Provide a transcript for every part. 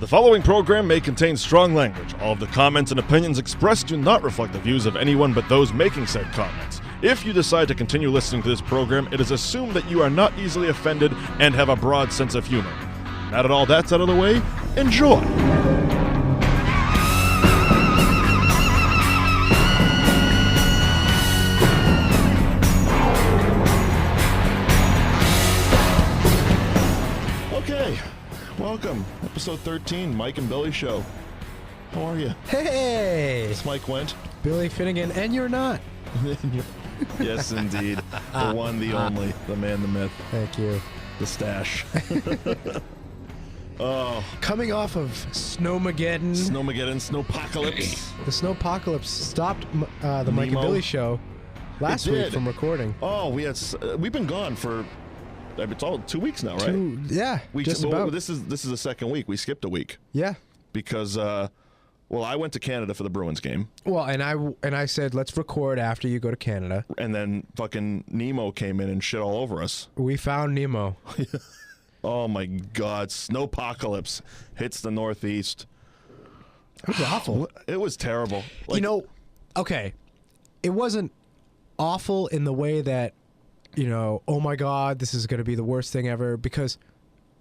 The following program may contain strong language. All of the comments and opinions expressed do not reflect the views of anyone but those making said comments. If you decide to continue listening to this program, it is assumed that you are not easily offended and have a broad sense of humor. Now that all that's out of the way, enjoy! Welcome, episode 13, Mike and Billy Show. How are you? Hey! It's Mike Wendt. Billy Finnegan, and you're not. Yes, indeed. The one, the only, the man, the myth. Thank you. The stash. Oh. Coming off of Snowmageddon. Snowpocalypse. The Snowpocalypse stopped the Mike and Billy Show last week from recording. Oh, we've been gone for... It's all 2 weeks now, right? Just about. This is the second week. We skipped a week. Yeah. Because, I went to Canada for the Bruins game. Well, and I said, let's record after you go to Canada. And then fucking Nemo came in and shit all over us. We found Nemo. Oh, my God. Snowpocalypse hits the Northeast. It was awful. It was terrible. Okay. It wasn't awful in the way that, oh my God, this is going to be the worst thing ever. Because,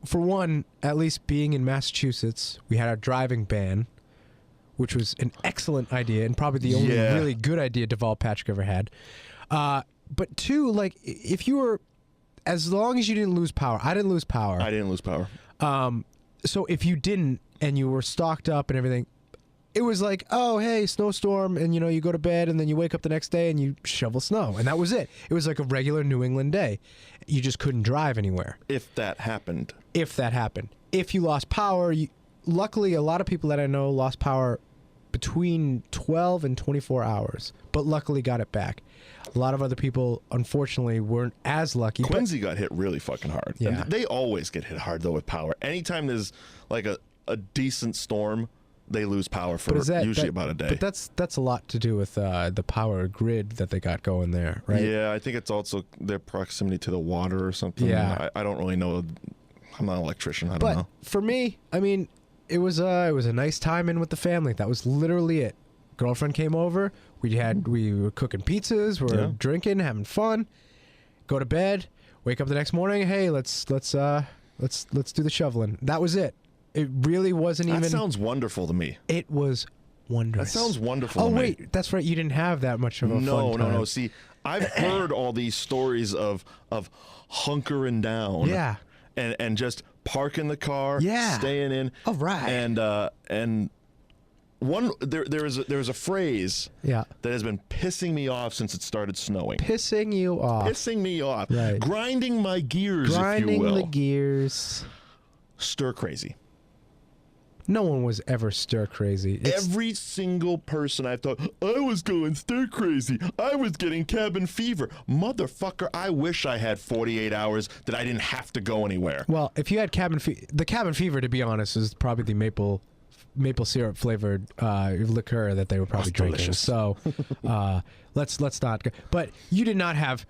for one, at least being in Massachusetts, we had a driving ban, which was an excellent idea and probably the only really good idea Deval Patrick ever had. But two, if you were, as long as you didn't lose power, I didn't lose power. So if you didn't and you were stocked up and everything, it was like, oh, hey, snowstorm, and, you go to bed, and then you wake up the next day, and you shovel snow, and that was it. It was like a regular New England day. You just couldn't drive anywhere. If that happened. If you lost power, luckily, a lot of people that I know lost power between 12 and 24 hours, but luckily got it back. A lot of other people, unfortunately, weren't as lucky. Quincy got hit really fucking hard. Yeah. And they always get hit hard, though, with power. Anytime there's, a decent storm, they lose power for usually about a day. But that's a lot to do with the power grid that they got going there, right? Yeah, I think it's also their proximity to the water or something. Yeah. I don't really know. I'm not an electrician. I don't know. But for me, it was a nice time in with the family. That was literally it. Girlfriend came over. We were cooking pizzas. We were drinking, having fun. Go to bed. Wake up the next morning. Hey, let's do the shoveling. That was it. It really wasn't even... That sounds wonderful to me. It was wondrous. That sounds wonderful to me. Oh, wait. That's right. You didn't have that much of a fun time. No. See, I've heard all these stories of hunkering down. Yeah. And just parking the car. Yeah. Staying in. Oh, right. And one there is a phrase that has been pissing me off since it started snowing. Pissing you off. Pissing me off. Right. Grinding my gears, if you will. Grinding the gears. Stir crazy. No one was ever stir crazy. Every single person I've talked, I was going stir crazy. I was getting cabin fever. Motherfucker, I wish I had 48 hours that I didn't have to go anywhere. Well, if you had the cabin fever, to be honest, is probably the maple syrup flavored liqueur that they were probably drinking. Delicious. So let's not go. But you did not have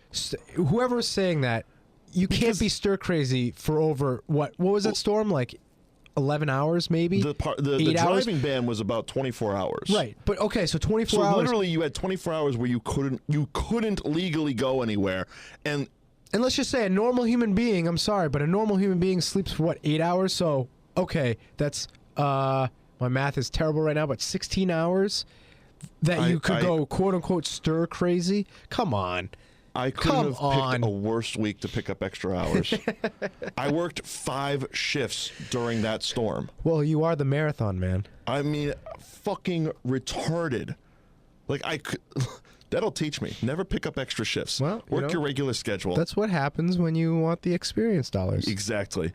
whoever is saying that you can't be stir crazy for over what was that storm like? 11 hours, maybe? The driving ban was about 24 hours. Right. But okay, so 24 hours. So literally you had 24 hours where you couldn't legally go anywhere. And let's just say a normal human being, I'm sorry, but a normal human being sleeps for 8 hours? So, okay, that's my math is terrible right now, but 16 hours that you could go quote unquote stir crazy? Come on. I couldn't have picked a worse week to pick up extra hours. I worked 5 shifts during that storm. Well, you are the marathon man. Fucking retarded. That'll teach me. Never pick up extra shifts. Well, work your regular schedule. That's what happens when you want the experience dollars. Exactly.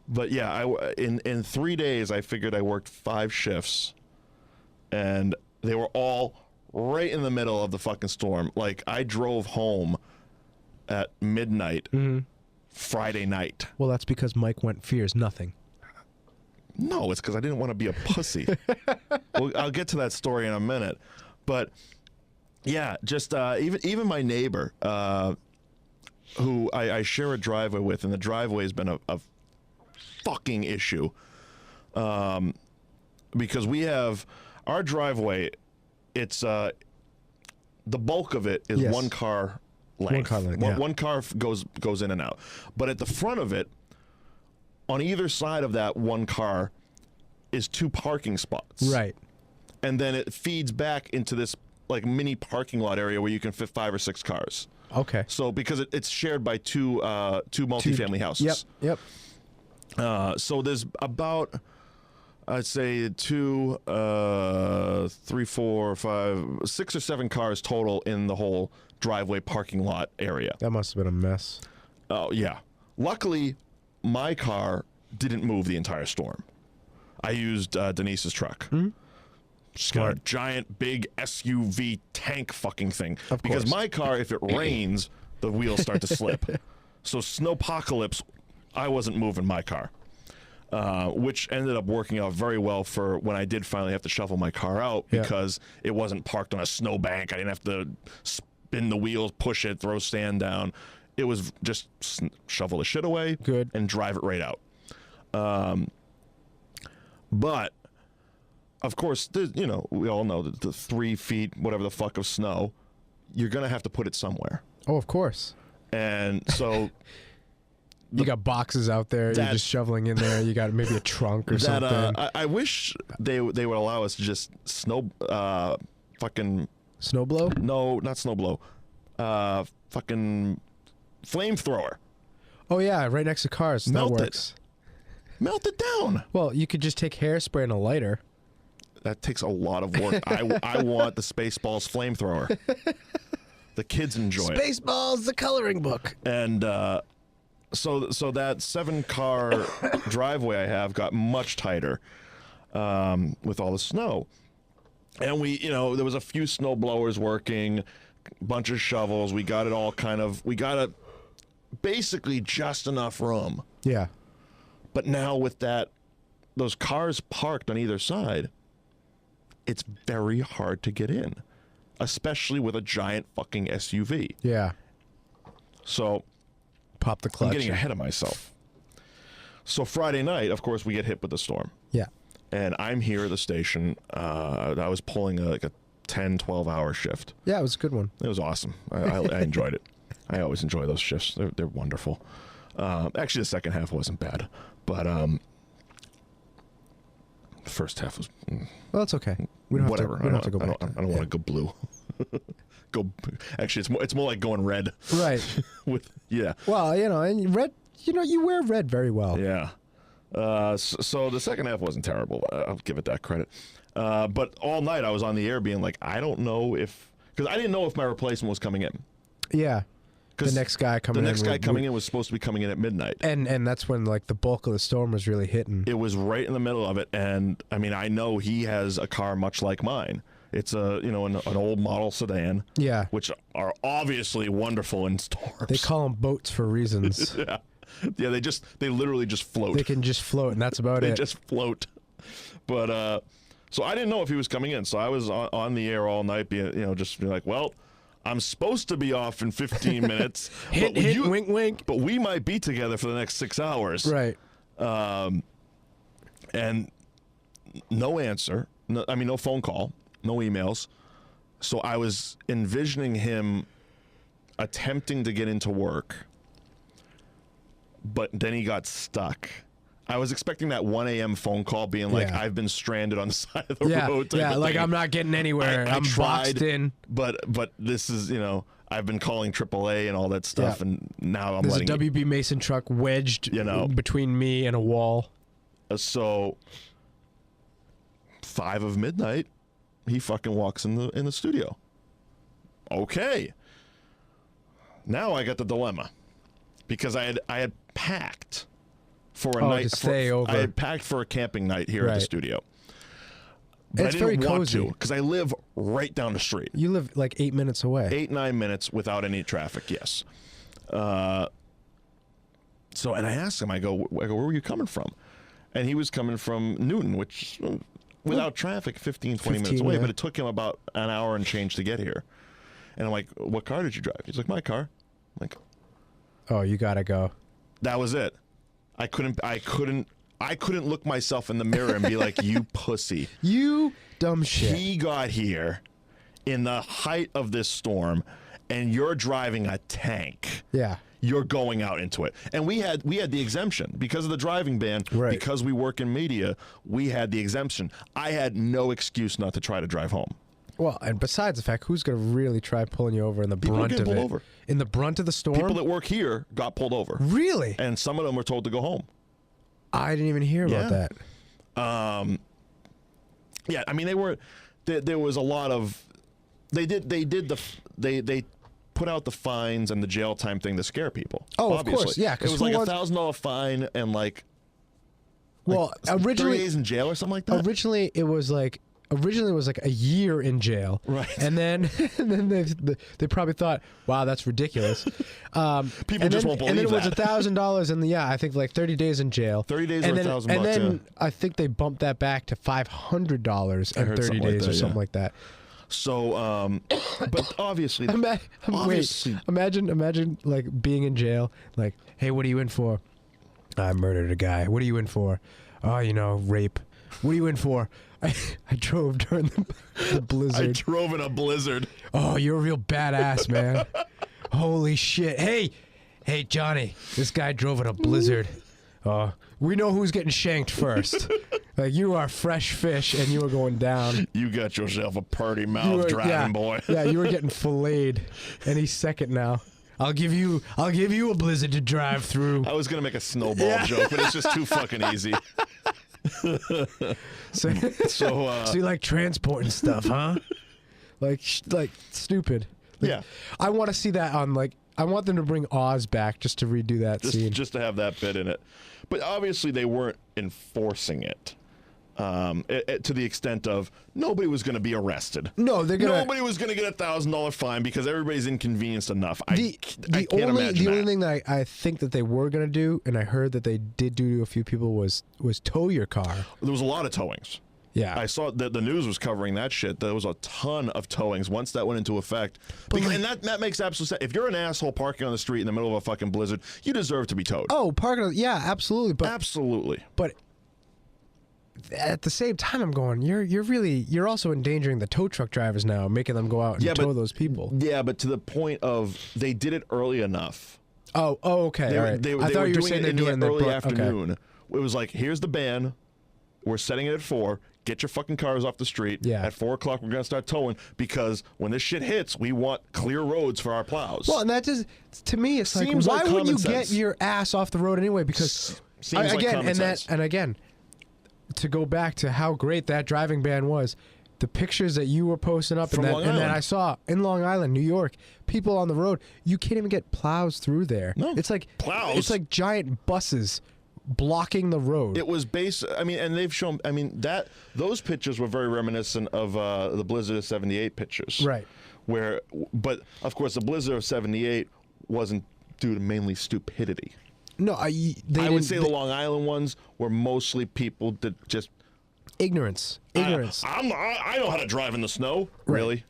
But yeah, in 3 days, I figured I worked 5 shifts, and they were all right in the middle of the fucking storm. I drove home at midnight Friday night. Well, that's because Mike Wendt fears nothing. No, it's because I didn't want to be a pussy. Well, I'll get to that story in a minute. But yeah, just even my neighbor, who I share a driveway with, and the driveway has been a fucking issue. because we have our driveway. It's the bulk of it is one car length. One car length, One car goes in and out. But at the front of it, on either side of that one car, is 2 parking spots. Right. And then it feeds back into this like mini parking lot area where you can fit 5 or 6 cars. Okay. So because it's shared by two multifamily houses. Yep. So there's about, I'd say 2, 3, 4, 5, 6 or 7 cars total in the whole driveway parking lot area. That must have been a mess. Oh yeah. Luckily, my car didn't move the entire storm. I used Denise's truck. Mm-hmm. She's got a giant, big SUV tank fucking thing. Of because course. my car, if it rains, the wheels start to slip. So Snowpocalypse, I wasn't moving my car, which ended up working out very well for when I did finally have to shovel my car out because it wasn't parked on a snowbank. I didn't have to spin the wheels, push it, throw sand down. It was just shovel the shit away and drive it right out. But of course, you know, we all know that the 3 feet, whatever the fuck of snow, you're going to have to put it somewhere. Oh, of course. And so... you got boxes out there, you're just shoveling in there, you got maybe a trunk or something. I wish they would allow us to just fucking... Snowblow? No, not snowblow. Fucking flamethrower. Oh, yeah, right next to cars. Melt that works. Melt it down. Well, you could just take hairspray and a lighter. That takes a lot of work. I want the Spaceballs flamethrower. The kids enjoy it. Spaceballs, the coloring book. And so that 7-car driveway I have got much tighter with all the snow. And there was a few snow blowers working, a bunch of shovels. We got it all we got it basically just enough room. Yeah. But now with those cars parked on either side, it's very hard to get in, especially with a giant fucking SUV. Yeah. So pop the clutch. I'm getting ahead of myself. So Friday night, of course, we get hit with the storm. Yeah. And I'm here at the station. I was pulling like a 10, 12-hour shift. Yeah, it was a good one. It was awesome. I enjoyed it. I always enjoy those shifts. They're wonderful. Actually, the second half wasn't bad, but the first half was... Well, it's okay. We don't whatever. Have to, we don't have to go back. I don't want to go blue. Actually, it's more like going red. Right. Well, and red. You wear red very well. Yeah. So the second half wasn't terrible. I'll give it that credit. But all night I was on the air being like, I don't know because I didn't know if my replacement was coming in. Yeah. The next guy coming in was supposed to be coming in at midnight. And that's when like the bulk of the storm was really hitting. It was right in the middle of it. And I mean, I know he has a car much like mine. It's an old model sedan. Yeah. Which are obviously wonderful in storms. They call them boats for reasons. Yeah. Yeah, they literally just float. They can just float, and that's about it. They just float. But so I didn't know if he was coming in, so I was on the air all night, just being like, well, I'm supposed to be off in 15 minutes. hit, wink, wink. But we might be together for the next 6 hours. Right. And no answer. No phone call. No emails. So I was envisioning him attempting to get into work, but then he got stuck. I was expecting that 1 a.m. phone call being like, I've been stranded on the side of the road. Yeah, like thing. I'm not getting anywhere. I'm tried, boxed in. But this is, I've been calling AAA and all that stuff, and now There's letting a WB Mason truck wedged between me and a wall. So 5 of midnight, he fucking walks in the studio. Okay. Now I got the dilemma. Because I had packed for a night to stay over. I had packed for a camping night here at the studio. But it's I didn't very want cozy. to because I live right down the street. You live like 8 minutes away. 8-9 minutes without any traffic. Yes. And I asked him. I go, where were you coming from? And he was coming from Newton, which without traffic, 15, 20 minutes away. But it took him about an hour and change to get here. And I'm like, what car did you drive? He's like, my car. I'm like, oh, you gotta go. that was it. I couldn't I couldn't look myself in the mirror and be like, you pussy. You dumb shit. He got here in the height of this storm, and you're driving a tank. Yeah. You're going out into it. And we had the exemption because of the driving ban, right. Because we work in media, we had the exemption. I had no excuse not to try to drive home. Well, and besides the fact, who's going to really try pulling you over in the brunt of it? Over. In the brunt of the storm? People that work here got pulled over. Really? And some of them were told to go home. I didn't even hear about that. Yeah, I mean, there was a lot of, they put out the fines and the jail time thing to scare people. Oh, obviously. Of course, yeah. It was like $1,000 fine and like originally 30 days in jail or something like that. Originally, it was like a year in jail, right? And then they probably thought, wow, that's ridiculous. People just won't believe that. And then it was $1,000, and I think like 30 days in jail. 30 days or $1,000. And then I think they bumped that back to $500 and 30 days or something like that. So, but obviously, imagine like being in jail. Like, hey, what are you in for? I murdered a guy. What are you in for? Oh, rape. What are you in for? I drove during the blizzard. I drove in a blizzard. Oh, you're a real badass, man. Holy shit. Hey, Johnny, this guy drove in a blizzard. We know who's getting shanked first. Like, you are fresh fish, and you are going down. You got yourself a purty mouth driving boy. Yeah, you were getting filleted, and he's second now. I'll give you a blizzard to drive through. I was gonna make a snowball joke, but it's just too fucking easy. So you like transporting stuff, huh? like stupid. Like, yeah. I want to see that on I want them to bring Oz back just to redo that scene. Just to have that bit in it. But obviously they weren't enforcing it. To the extent of nobody was going to be arrested. No, nobody was going to get $1,000 fine because everybody's inconvenienced enough. The only thing that I think that they were going to do, and I heard that they did do to a few people, was tow your car. There was a lot of towings. Yeah, I saw that the news was covering that shit. There was a ton of towings once that went into effect. And that makes absolute sense. If you're an asshole parking on the street in the middle of a fucking blizzard, you deserve to be towed. Oh, yeah, absolutely. Absolutely. But at the same time, I'm going, you're also endangering the tow truck drivers now, making them go out and tow those people. Yeah, but to the point of they did it early enough. Oh, okay. I thought you were saying they're doing it in the early afternoon. Okay. It was like, here's the ban. We're setting it at 4. Get your fucking cars off the street. Yeah. At 4 o'clock, we're going to start towing because when this shit hits, we want clear roads for our plows. Well, and that just, to me, it's like, why would you get your ass off the road anyway? Because, again, to go back to how great that driving ban was, the pictures that you were posting up and that I saw in Long Island, New York, people on the road, you can't even get plows through there. No. It's like plows. It's like giant buses blocking the road. It was and they've shown, those pictures were very reminiscent of the Blizzard of 78 pictures. Right. But of course the Blizzard of 78 wasn't due to mainly stupidity. No, I would say the Long Island ones were mostly people that just... Ignorance. I know how to drive in the snow. Right. Really?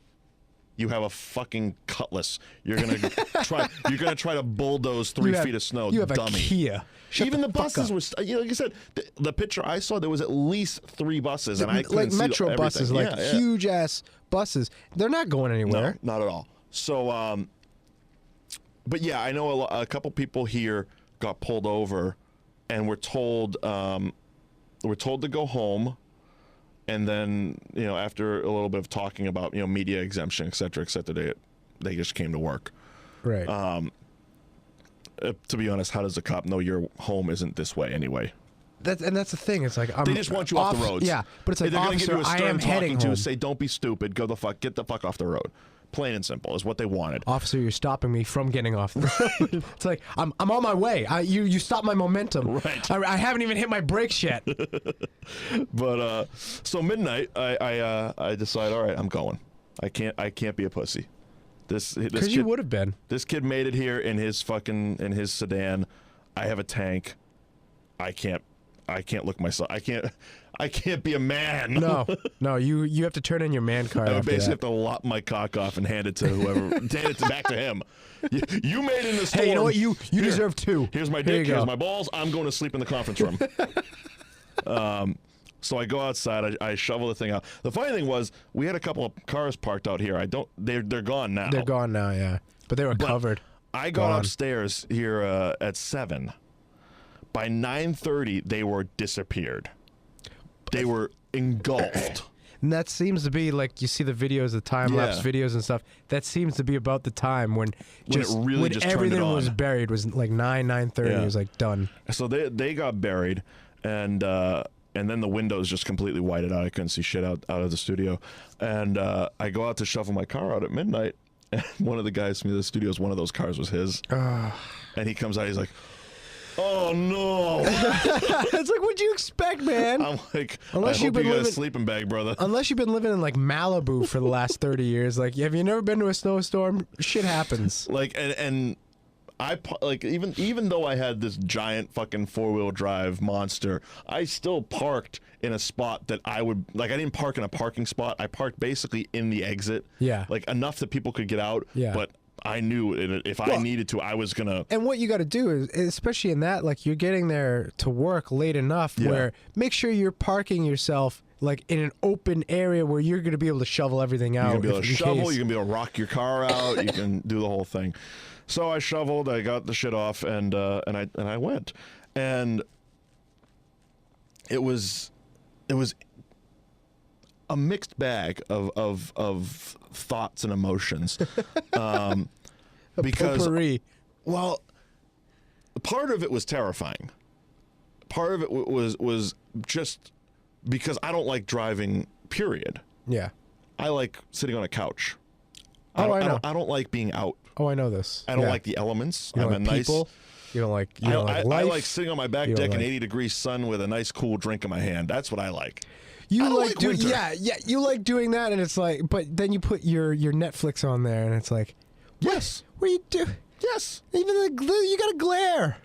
You have a fucking cutlass. You're gonna try to bulldoze 3 feet of snow. You have dummy. a Kia. Even the buses were, like I said, the picture I saw, there was at least 3 buses, and I couldn't see metro buses, huge ass buses. They're not going anywhere. No, not at all. So, but yeah, I know a couple people here got pulled over, and we're told to go home. And then, after a little bit of talking about, media exemption, et cetera, they just came to work. Right. To be honest, how does a cop know your home isn't this way anyway? That's the thing. It's like they just want you off the roads. Yeah, but it's like, they're going to give you a stern talking to, home. say, don't be stupid, get the fuck off the road. Plain and simple is what they wanted. Officer, you're stopping me from getting off the road. It's like, I'm on my way. You stopped my momentum. Right. I haven't even hit my brakes yet. But so midnight, I decide, all right, I'm going. I can't be a pussy. This because you would have been. This kid made it here in his sedan. I have a tank. I can't look myself. I can't be a man. No, you have to turn in your man card. I basically have to lop my cock off and hand it to whoever. Hand it back to him. You made it in the storm. Hey, you know what? You deserve 2. Here's my dick. Here's my balls. I'm going to sleep in the conference room. So I go outside. I shovel the thing out. The funny thing was, we had a couple of cars parked out here. They're gone now. They're gone now, yeah. But they were covered. I got upstairs here at 7. By 9:30, they were disappeared. They were engulfed. And that seems to be like, you see the videos, the time-lapse videos and stuff. That seems to be about the time when everything was buried. Was like 9:30. It was like done. So they got buried, and then the windows just completely whited out. I couldn't see shit out of the studio. And I go out to shovel my car out at midnight, and one of the guys from the studios, one of those cars was his. And he comes out, he's like, oh no! It's like, what'd you expect, man? I'm like, unless you've been living a sleeping bag, brother. Unless you've been living in like Malibu for the last 30 years, like, have you never been to a snowstorm? Shit happens. Like, and I like even though I had this giant fucking 4-wheel drive monster, I still parked in a spot that I would like. I didn't park in a parking spot. I parked basically in the exit. Yeah. Like enough that people could get out. Yeah. But I knew if I needed to, I was gonna. And what you got to do is, especially in that, like, you're getting there to work late enough where make sure you're parking yourself like in an open area where you're going to be able to shovel everything out. You're gonna be able to shovel. You're gonna be able to rock your car out. You can do the whole thing. So I shoveled. I got the shit off, and I went, and it was a mixed bag of thoughts and emotions. Because potpourri. Well, part of it was terrifying. Part of it was just because I don't like driving, period. Yeah. I like sitting on a couch. Oh, I know. I don't like being out. Oh, I know this. I don't like the elements. You don't I'm like a people. nice. You don't like. You don't like life. I like sitting on my back deck in 80-degree sun with a nice cool drink in my hand. That's what I like. You like doing, winter. yeah. You like doing that, and it's like, but then you put your Netflix on there, and it's like, yes. What do you do? Yes. Even you got to glare.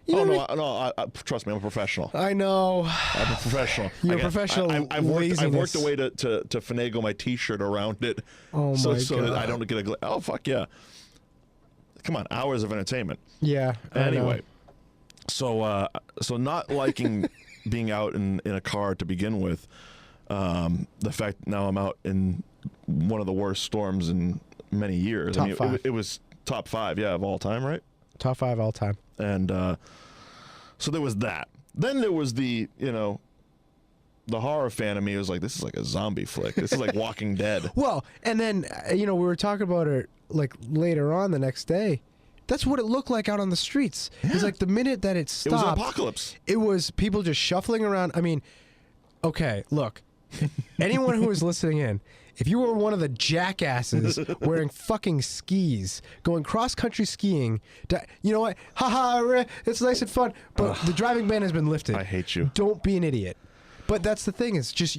No, trust me, I'm a professional. I know. I'm a professional. You're a professional. I've worked a way to finagle my T-shirt around it. Oh so my God. that I don't get a oh fuck yeah. Come on, hours of entertainment. Yeah. Anyway, so not liking being out in a car to begin with. The fact now I'm out in one of the worst storms in many years. Top 5. It was top 5, of all time, right? Top 5 all time. And so there was that. Then there was the horror fan of me was like, this is like a zombie flick. This is like Walking Dead. Well, and then we were talking about it like later on the next day. That's what it looked like out on the streets. Yeah. It's like the minute that it stopped, it was an apocalypse. It was people just shuffling around. I mean, okay, look, anyone who is listening in, if you were one of the jackasses wearing fucking skis, going cross-country skiing, you know what? Haha, it's nice and fun, but the driving ban has been lifted. I hate you. Don't be an idiot. But that's the thing. It's just,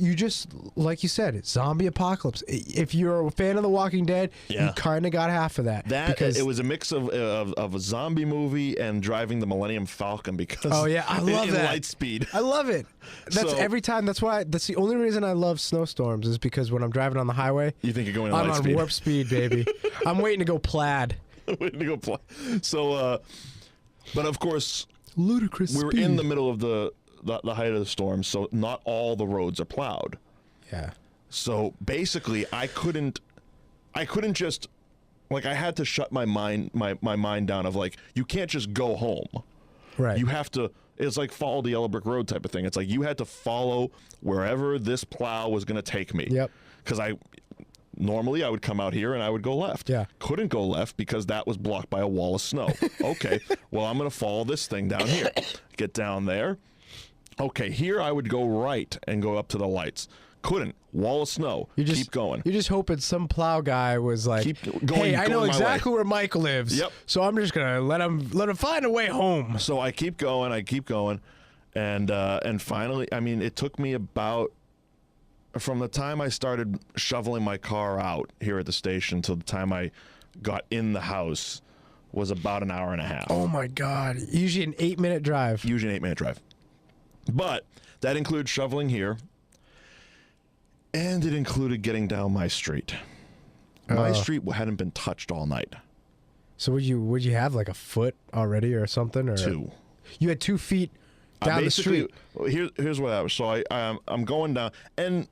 like you said, it's zombie apocalypse. If you're a fan of The Walking Dead, you kind of got half of that. Because it was a mix of a zombie movie and driving the Millennium Falcon because I love that. Light speed. I love it. That's every time. That's the only reason I love snowstorms is because when I'm driving on the highway, you think you're going at I'm light on speed. warp speed, baby. I'm waiting to go plaid. So, but of course, ludicrous. We were in the middle of the height of the storm, so not all the roads are plowed. Yeah. So basically, I couldn't just like I had to shut my mind down of like you can't just go home. Right. You have to. It's like follow the yellow brick road type of thing. It's like you had to follow wherever this plow was going to take me. Yep. Because normally I would come out here and I would go left. Yeah. Couldn't go left because that was blocked by a wall of snow. Okay. Well, I'm going to follow this thing down here. Get down there. Okay, here I would go right and go up to the lights. Couldn't. Wall of snow. Keep going. You're just hoping some plow guy was like, hey, I know exactly where Mike lives. Yep. So I'm just going to let him find a way home. So I keep going. And finally, I mean, it took me about, from the time I started shoveling my car out here at the station till the time I got in the house was about an hour and a half. Oh, my God. Usually an 8-minute drive. But that includes shoveling here, and it included getting down my street. My street hadn't been touched all night. So would you have like a foot already or something? Or 2. You had 2 feet Down the street. Here's what happened. So I'm going down, and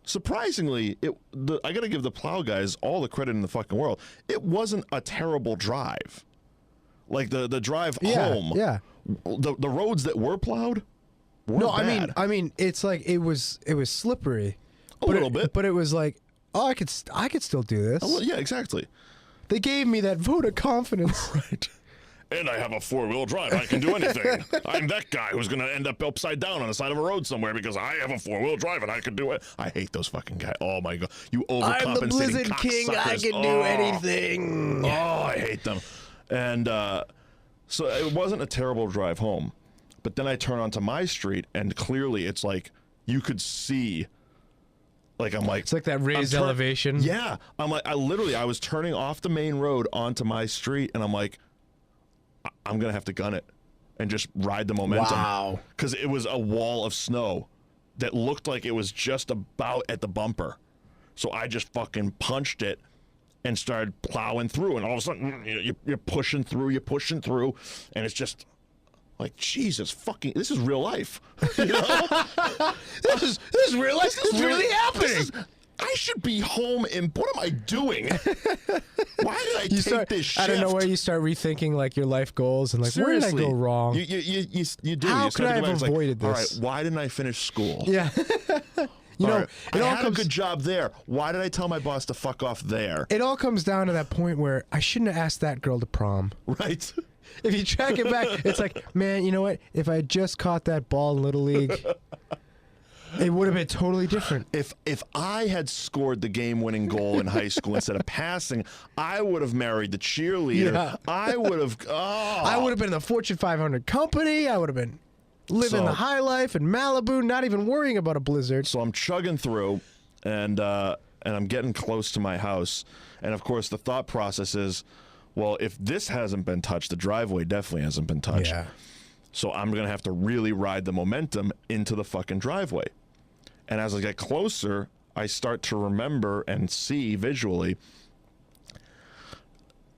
surprisingly, I got to give the plow guys all the credit in the fucking world. It wasn't a terrible drive. Like the drive home. Yeah. The roads that were plowed weren't bad. I mean, it's like it was slippery. A little bit. But it was like, oh, I could still do this. Yeah, exactly. They gave me that vote of confidence. Right. And I have a 4-wheel drive. I can do anything. I'm that guy who's going to end up upside down on the side of a road somewhere because I have a 4-wheel drive and I can do it. I hate those fucking guys. Oh, my God. You overcompensating I'm the Blizzard King. I can do anything. Oh, I hate them. And so it wasn't a terrible drive home. But then I turn onto my street, and clearly it's like you could see. Like I'm like it's like that raised elevation. Yeah, I'm like I was turning off the main road onto my street, and I'm like, I'm gonna have to gun it and just ride the momentum. Wow, because it was a wall of snow that looked like it was just about at the bumper. So I just fucking punched it and started plowing through, and all of a sudden you're pushing through, and it's just. Like, Jesus fucking, this is real life. You know? this is real life. This is really happening. I should be home, and what am I doing? Why did I take this shift? I don't know where you start rethinking like your life goals and like, seriously, where did I go wrong? You do. How you could I have avoided this? All right, why didn't I finish school? Yeah. You know, I had a good job there. Why did I tell my boss to fuck off there? It all comes down to that point where I shouldn't have asked that girl to prom. Right. If you track it back, it's like, man, you know what? If I had just caught that ball in Little League, it would have been totally different. If I had scored the game-winning goal in high school instead of passing, I would have married the cheerleader. Yeah. I would have. I would have been in the Fortune 500 company. I would have been living the high life in Malibu, not even worrying about a blizzard. So I'm chugging through, and I'm getting close to my house, and of course the thought process is, well, if this hasn't been touched, the driveway definitely hasn't been touched. Yeah. So I'm going to have to really ride the momentum into the fucking driveway. And as I get closer, I start to remember and see visually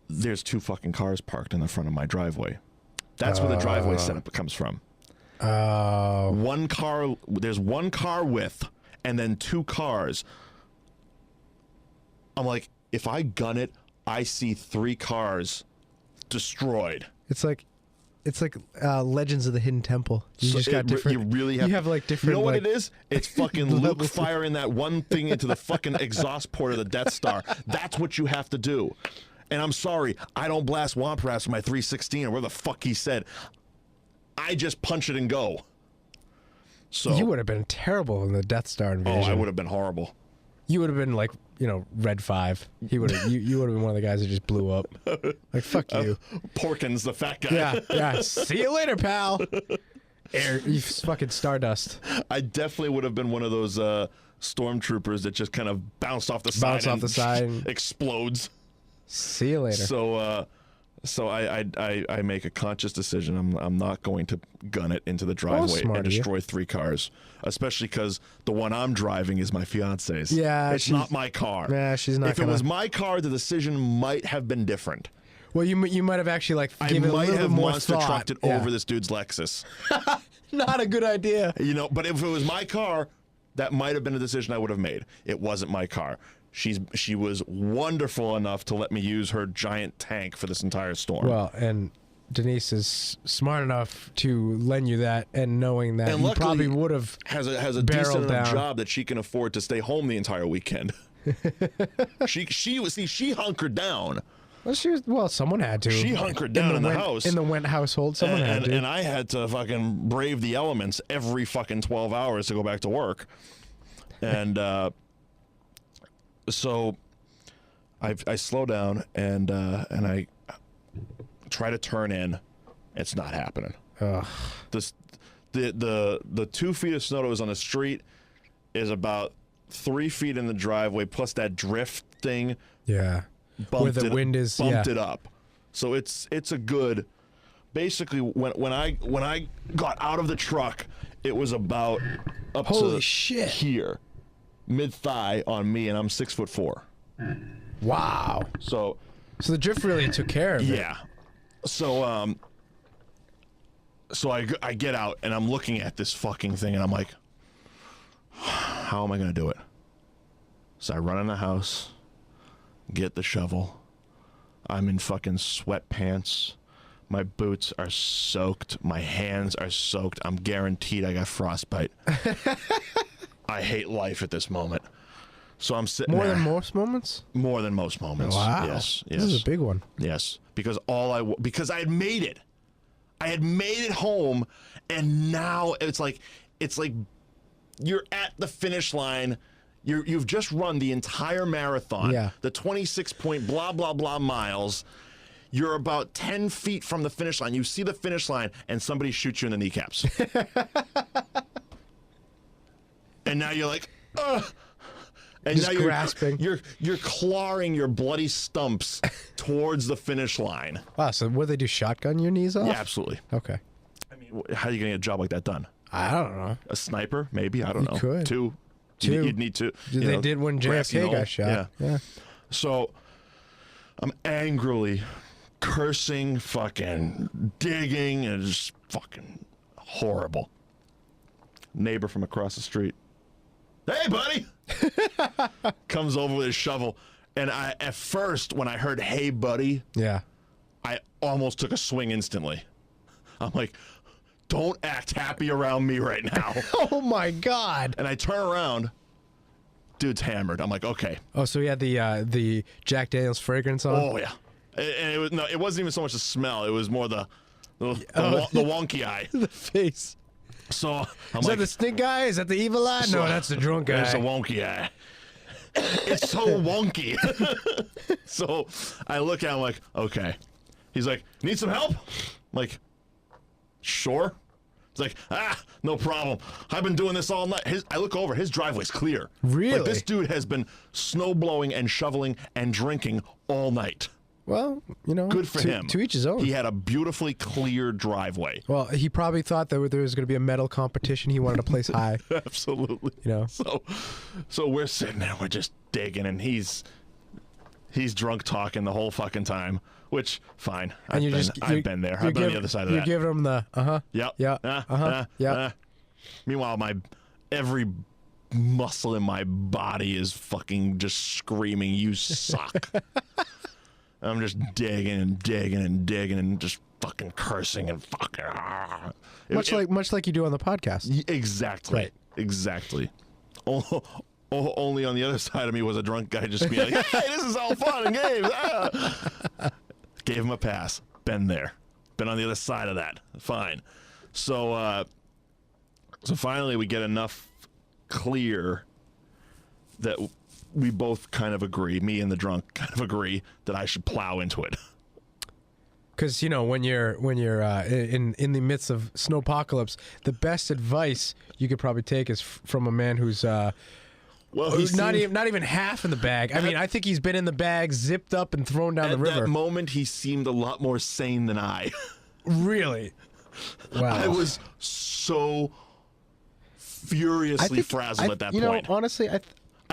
there's 2 fucking cars parked in the front of my driveway. That's where the driveway setup comes from. One car, there's 1 car width and then 2 cars. I'm like, if I gun it, I see 3 cars destroyed. It's like Legends of the Hidden Temple. You just got different. You really have. You have like different. You know what like, it is? It's fucking Luke firing that one thing into the fucking exhaust port of the Death Star. That's what you have to do. And I'm sorry, I don't blast Womp Rats with my 316 or where the fuck he said. I just punch it and go. So you would have been terrible in the Death Star invasion. Oh, I would have been horrible. You would have been like, Red 5. He would have. You would have been one of the guys that just blew up. Like, fuck you. Porkins, the fat guy. Yeah. See you later, pal. You fucking stardust. I definitely would have been one of those stormtroopers that just kind of bounced off the side and explodes. See you later. So I make a conscious decision. I'm not going to gun it into the driveway and destroy 3 cars, especially because the one I'm driving is my fiance's. Yeah, it's not my car. Yeah, she's not. If it was my car, the decision might have been different. Well, you might have actually like given it a little bit more monster thought. trucked it over this dude's Lexus. Not a good idea. But if it was my car, that might have been a decision I would have made. It wasn't my car. She was wonderful enough to let me use her giant tank for this entire storm. Well, and Denise is smart enough to lend you that, and knowing that you probably would have has a decent enough job that she can afford to stay home the entire weekend. she hunkered down. Well, someone had to. She hunkered down in the house. In the Wendt household, someone had to. And I had to fucking brave the elements every fucking 12 hours to go back to work. And so I slow down and I try to turn in. It's not happening. Ugh. The 2 feet of snow that was on the street is about 3 feet in the driveway, plus that drift thing. Yeah. Where the wind is bumped it up. So it's a good. Basically, when I got out of the truck, it was about up Holy to shit. here, mid thigh on me, and I'm 6'4". Wow. So the drift really took care of it. Yeah. So So I get out, and I'm looking at this fucking thing, and I'm like, how am I going to do it? So I run in the house, get the shovel. I'm in fucking sweatpants. My boots are soaked. My hands are soaked. I'm guaranteed I got frostbite. I hate life at this moment. So I'm sitting More there. than most moments? More than most moments. Wow. Yes. This is a big one. Yes. Because because I had made it. I had made it home, and now it's like you're at the finish line. You've just run the entire marathon. Yeah. The 26 point blah blah blah miles. You're about 10 feet from the finish line. You see the finish line, and somebody shoots you in the kneecaps. And now you're like, ugh. And just now you're grasping. You're clawing your bloody stumps towards the finish line. Wow, so would they do shotgun your knees off? Yeah, absolutely. Okay. I mean, how are you going to get a job like that done? I don't know. A sniper, maybe? I don't know. Could. Two. Two. You'd need two. They did when JFK got shot. Yeah. So I'm angrily cursing, fucking digging, and just fucking horrible. Neighbor from across the street. Hey, buddy! Comes over with his shovel. And at first, when I heard, hey, buddy, Yeah. I almost took a swing instantly. I'm like, don't act happy around me right now. Oh, my God. And I turn around. Dude's hammered. I'm like, okay. Oh, so he had the Jack Daniels fragrance on? Oh, yeah. And it wasn't even so much the smell. It was more the wonky eye. The face. So I'm Is like, that the stink guy? Is that the evil eye? No, that's the drunk guy. It's the wonky eye. It's so wonky. So I look at him like, okay. He's like, need some help? I'm like, sure. He's like, no problem. I've been doing this all night. I look over, his driveway's clear. Really? Like, this dude has been snow blowing and shoveling and drinking all night. Well, you know, Good for him. To each his own. He had a beautifully clear driveway. Well, he probably thought that there was going to be a medal competition. He wanted to place high. Absolutely. You know. So we're sitting there, we're just digging, and he's drunk talking the whole fucking time. Which fine. I've been there. I've been on the other side of that. You're giving him the Yep. Yeah. Yeah. Meanwhile, every muscle in my body is fucking just screaming, "You suck." I'm just digging and digging and digging and just fucking cursing and fucking. Much like you do on the podcast. Exactly. Right. Exactly. Only on the other side of me was a drunk guy just being like, "Hey, this is all fun and games." Gave him a pass. Been there. Been on the other side of that. Fine. So finally we get enough clear that we both kind of agree, me and the drunk kind of agree, that I should plow into it. Because you know when you're in the midst of Snowpocalypse, the best advice you could probably take is from a man who's not even half in the bag. I mean, I think he's been in the bag, zipped up, and thrown down the river. At that moment, he seemed a lot more sane than I. Really? Wow. I was so furiously frazzled at that point. You know, honestly, I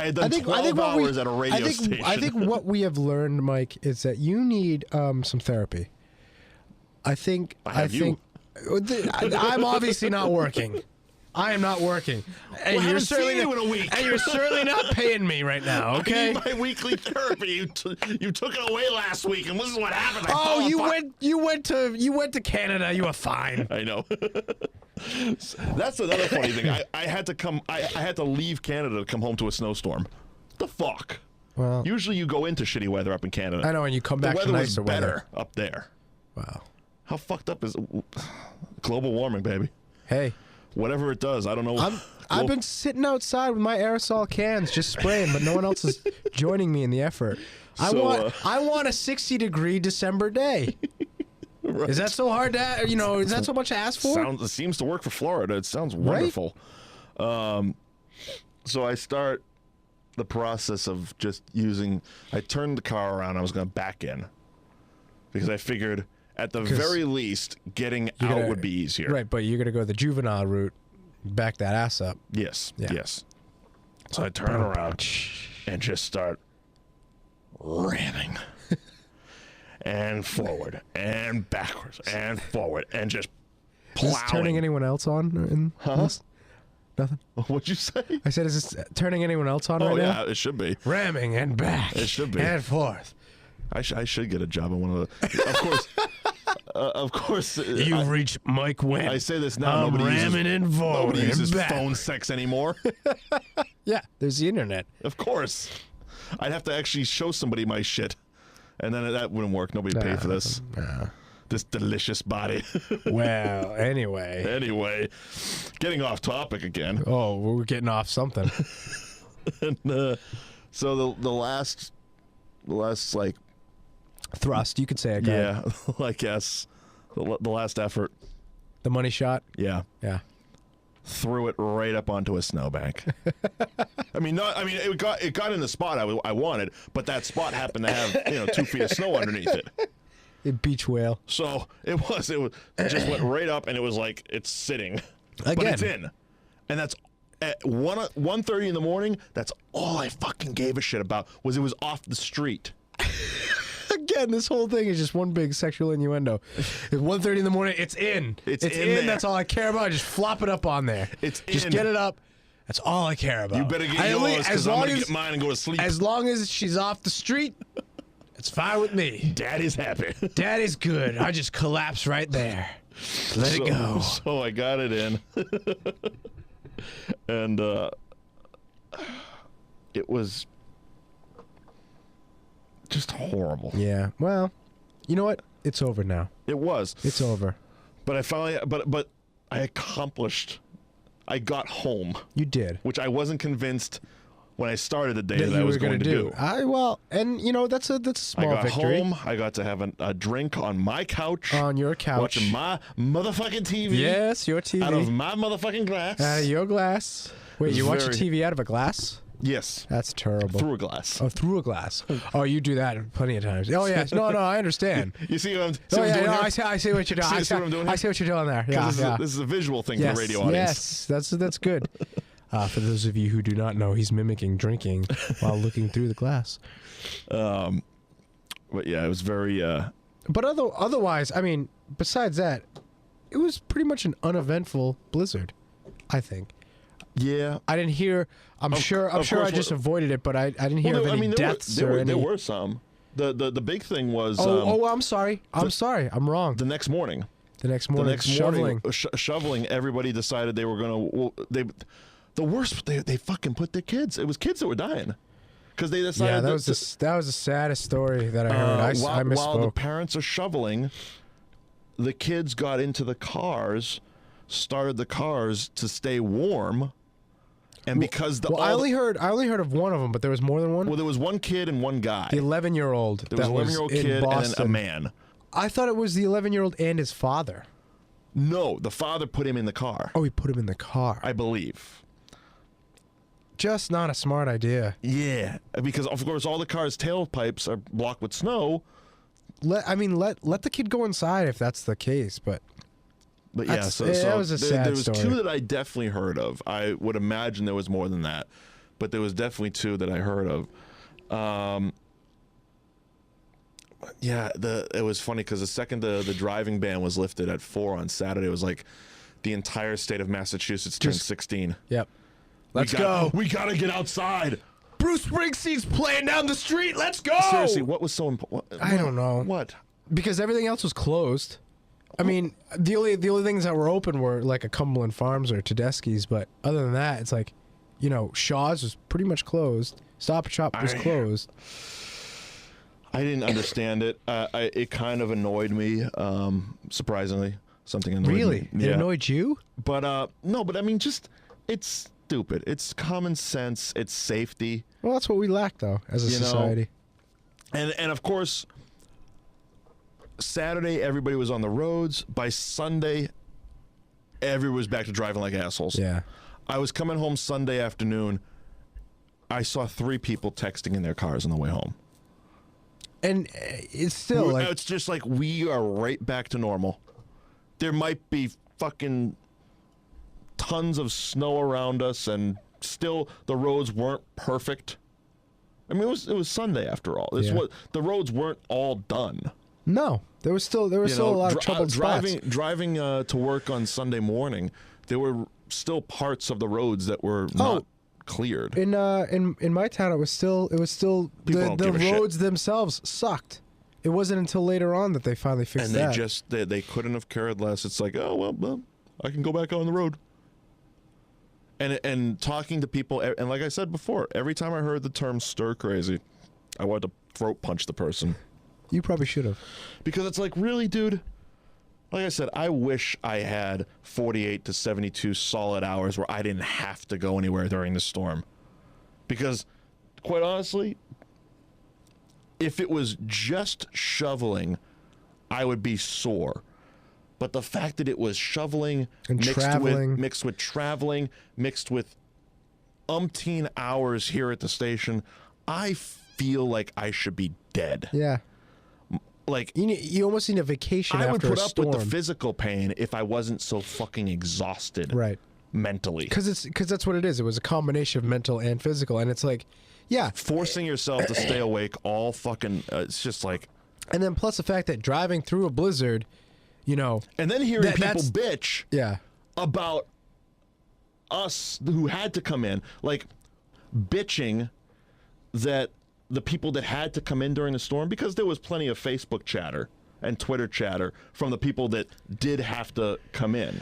had done 12 hours at a radio station. I think what we have learned, Mike, is that you need some therapy. I think I'm obviously not working. I am not working. And you're certainly in a week. And you're certainly not paying me right now, okay? I need my weekly therapy. You took it away last week, and this is what happened. You went to Canada. You were fine. I know. That's another funny thing. I had to leave Canada to come home to a snowstorm. The fuck? Well, usually you go into shitty weather up in Canada. I know, and you come back to nicer weather. The weather weather. was better up there. Wow. How fucked up is global warming, baby? Hey. Whatever it does, I don't know. I've been sitting outside with my aerosol cans just spraying, but no one else is joining me in the effort. I want a 60-degree December day. Right. Is that so hard to, is that so much to ask for? It seems to work for Florida. It sounds wonderful. Right? So I start the process of just I turned the car around. I was going to back in because I figured at the very least getting out would be easier. Right, but you're going to go the juvenile route, back that ass up. Yes, yes. So I turn around and just start ramming. And forward and backwards and forward and just Is this turning anyone else on? Nothing. What'd you say? I said, is this turning anyone else on right now? Oh, yeah, it should be. Ramming and back. It should be. And forth. I should get a job in one of the... Of course. You've reached Mike Wendt. I say this now. I'm ramming and forward. Nobody uses back. phone sex anymore. Yeah, there's the internet. Of course. I'd have to actually show somebody my shit. And then that wouldn't work. Nobody would pay for this. This delicious body. Well, anyway. Anyway, getting off topic again. Oh, we're getting off something. And, so the last like thrust, you could say it. Yeah, I guess the last effort. The money shot. Yeah. Yeah. Threw it right up onto a snowbank. It got in the spot I wanted, but that spot happened to have 2 feet of snow underneath it. A beach whale. So it just went right up, and it was like it's sitting, again. But it's in, and that's at 1:30 in the morning. That's all I fucking gave a shit about was it was off the street. Again, this whole thing is just one big sexual innuendo. At 1:30 in the morning, it's in. It's in. There. That's all I care about. Just flop it up on there. Just get it up. That's all I care about. You better get yours because I'm going to get mine and go to sleep. As long as she's off the street, it's fine with me. Daddy's happy. Daddy's good. I just collapse right there. Let it go. So I got it in. And it was just horrible. Yeah. Well, you know what? It's over now. It was. It's over. But I finally, but I accomplished. I got home. You did. Which I wasn't convinced when I started the day that I was going to do. That's a small victory. I got home. I got to have a drink on my couch. On your couch. Watching my motherfucking TV. Yes, your TV. Out of my motherfucking glass. Out of your glass. Wait, you watch your TV out of a glass? Yes. That's terrible. Through a glass. Oh, through a glass. Oh, you do that plenty of times. Oh, yeah. No, I understand. You see what I'm doing? Oh, yeah, I see what you're doing. I see what you're doing there. Yeah, this is a visual thing for the radio audience. Yes, that's good. For those of you who do not know, he's mimicking drinking while looking through the glass. But yeah, it was very... But otherwise, I mean, besides that, it was pretty much an uneventful blizzard, I think. Yeah, I didn't hear. I'm sure I just avoided it, but I didn't hear of any deaths or any. There were some. The big thing was. I'm sorry. I'm wrong. The next morning. Shoveling. Everybody decided they were gonna. The worst. They fucking put their kids. It was kids that were dying. Because they decided. Yeah, that was the saddest story that I heard. I misspoke. While the parents are shoveling, the kids got into the cars, started the cars to stay warm. And because I only heard of one of them, but there was more than one. Well, there was one kid and one guy. The 11-year-old. There was an 11-year-old kid and then a man. I thought it was the 11-year-old and his father. No, the father put him in the car. Oh, he put him in the car. I believe. Just not a smart idea. Yeah, because of course all the cars' tailpipes are blocked with snow. Let the kid go inside if that's the case, but. But yeah, that was a sad there was story. 2 that I definitely heard of. I would imagine there was more than that, but there was definitely 2 that I heard of. Yeah, it was funny because the second the driving ban was lifted at 4 on Saturday, it was like the entire state of Massachusetts turned 16. Yep. Let's go. We gotta get outside. Bruce Springsteen's playing down the street. Let's go. Seriously, what was so important? I don't know. What? Because everything else was closed. I mean, the only things that were open were like a Cumberland Farms or Tedeschi's, but other than that, it's like, Shaw's was pretty much closed. Stop and Shop was closed. I didn't understand it. It kind of annoyed me, surprisingly. Something annoyed me. Really? Yeah. It annoyed you? But, no, but I mean, it's stupid. It's common sense. It's safety. Well, that's what we lack, though, as a society. And of course... Saturday, everybody was on the roads. By Sunday, everyone was back to driving like assholes. Yeah. I was coming home Sunday afternoon. I saw 3 people texting in their cars on the way home. And it's still it's just like we are right back to normal. There might be fucking tons of snow around us, and still the roads weren't perfect. I mean, it was Sunday after all. The roads weren't all done. No. There was still a lot of troubled spots. Driving to work on Sunday morning, there were still parts of the roads that were not cleared. In my town, it was still the roads themselves sucked. It wasn't until later on that they finally fixed that. And they couldn't have cared less. It's like, oh well, I can go back on the road. And talking to people, and like I said before, every time I heard the term stir crazy, I wanted to throat punch the person. You probably should have. Because it's like, really, dude? Like I said, I wish I had 48 to 72 solid hours where I didn't have to go anywhere during the storm. Because, quite honestly, if it was just shoveling, I would be sore. But the fact that it was shoveling and mixed with traveling, mixed with umpteen hours here at the station, I feel like I should be dead. Yeah. Like, you almost need a vacation after a storm. I would put up with the physical pain if I wasn't so fucking exhausted, right? Mentally, because that's what it is. It was a combination of mental and physical, and it's like, yeah, forcing yourself to stay awake all fucking. It's just like, and then plus the fact that driving through a blizzard, and then hearing people bitch, yeah, about us who had to come in, like bitching that. The people that had to come in during the storm, because there was plenty of Facebook chatter and Twitter chatter from the people that did have to come in.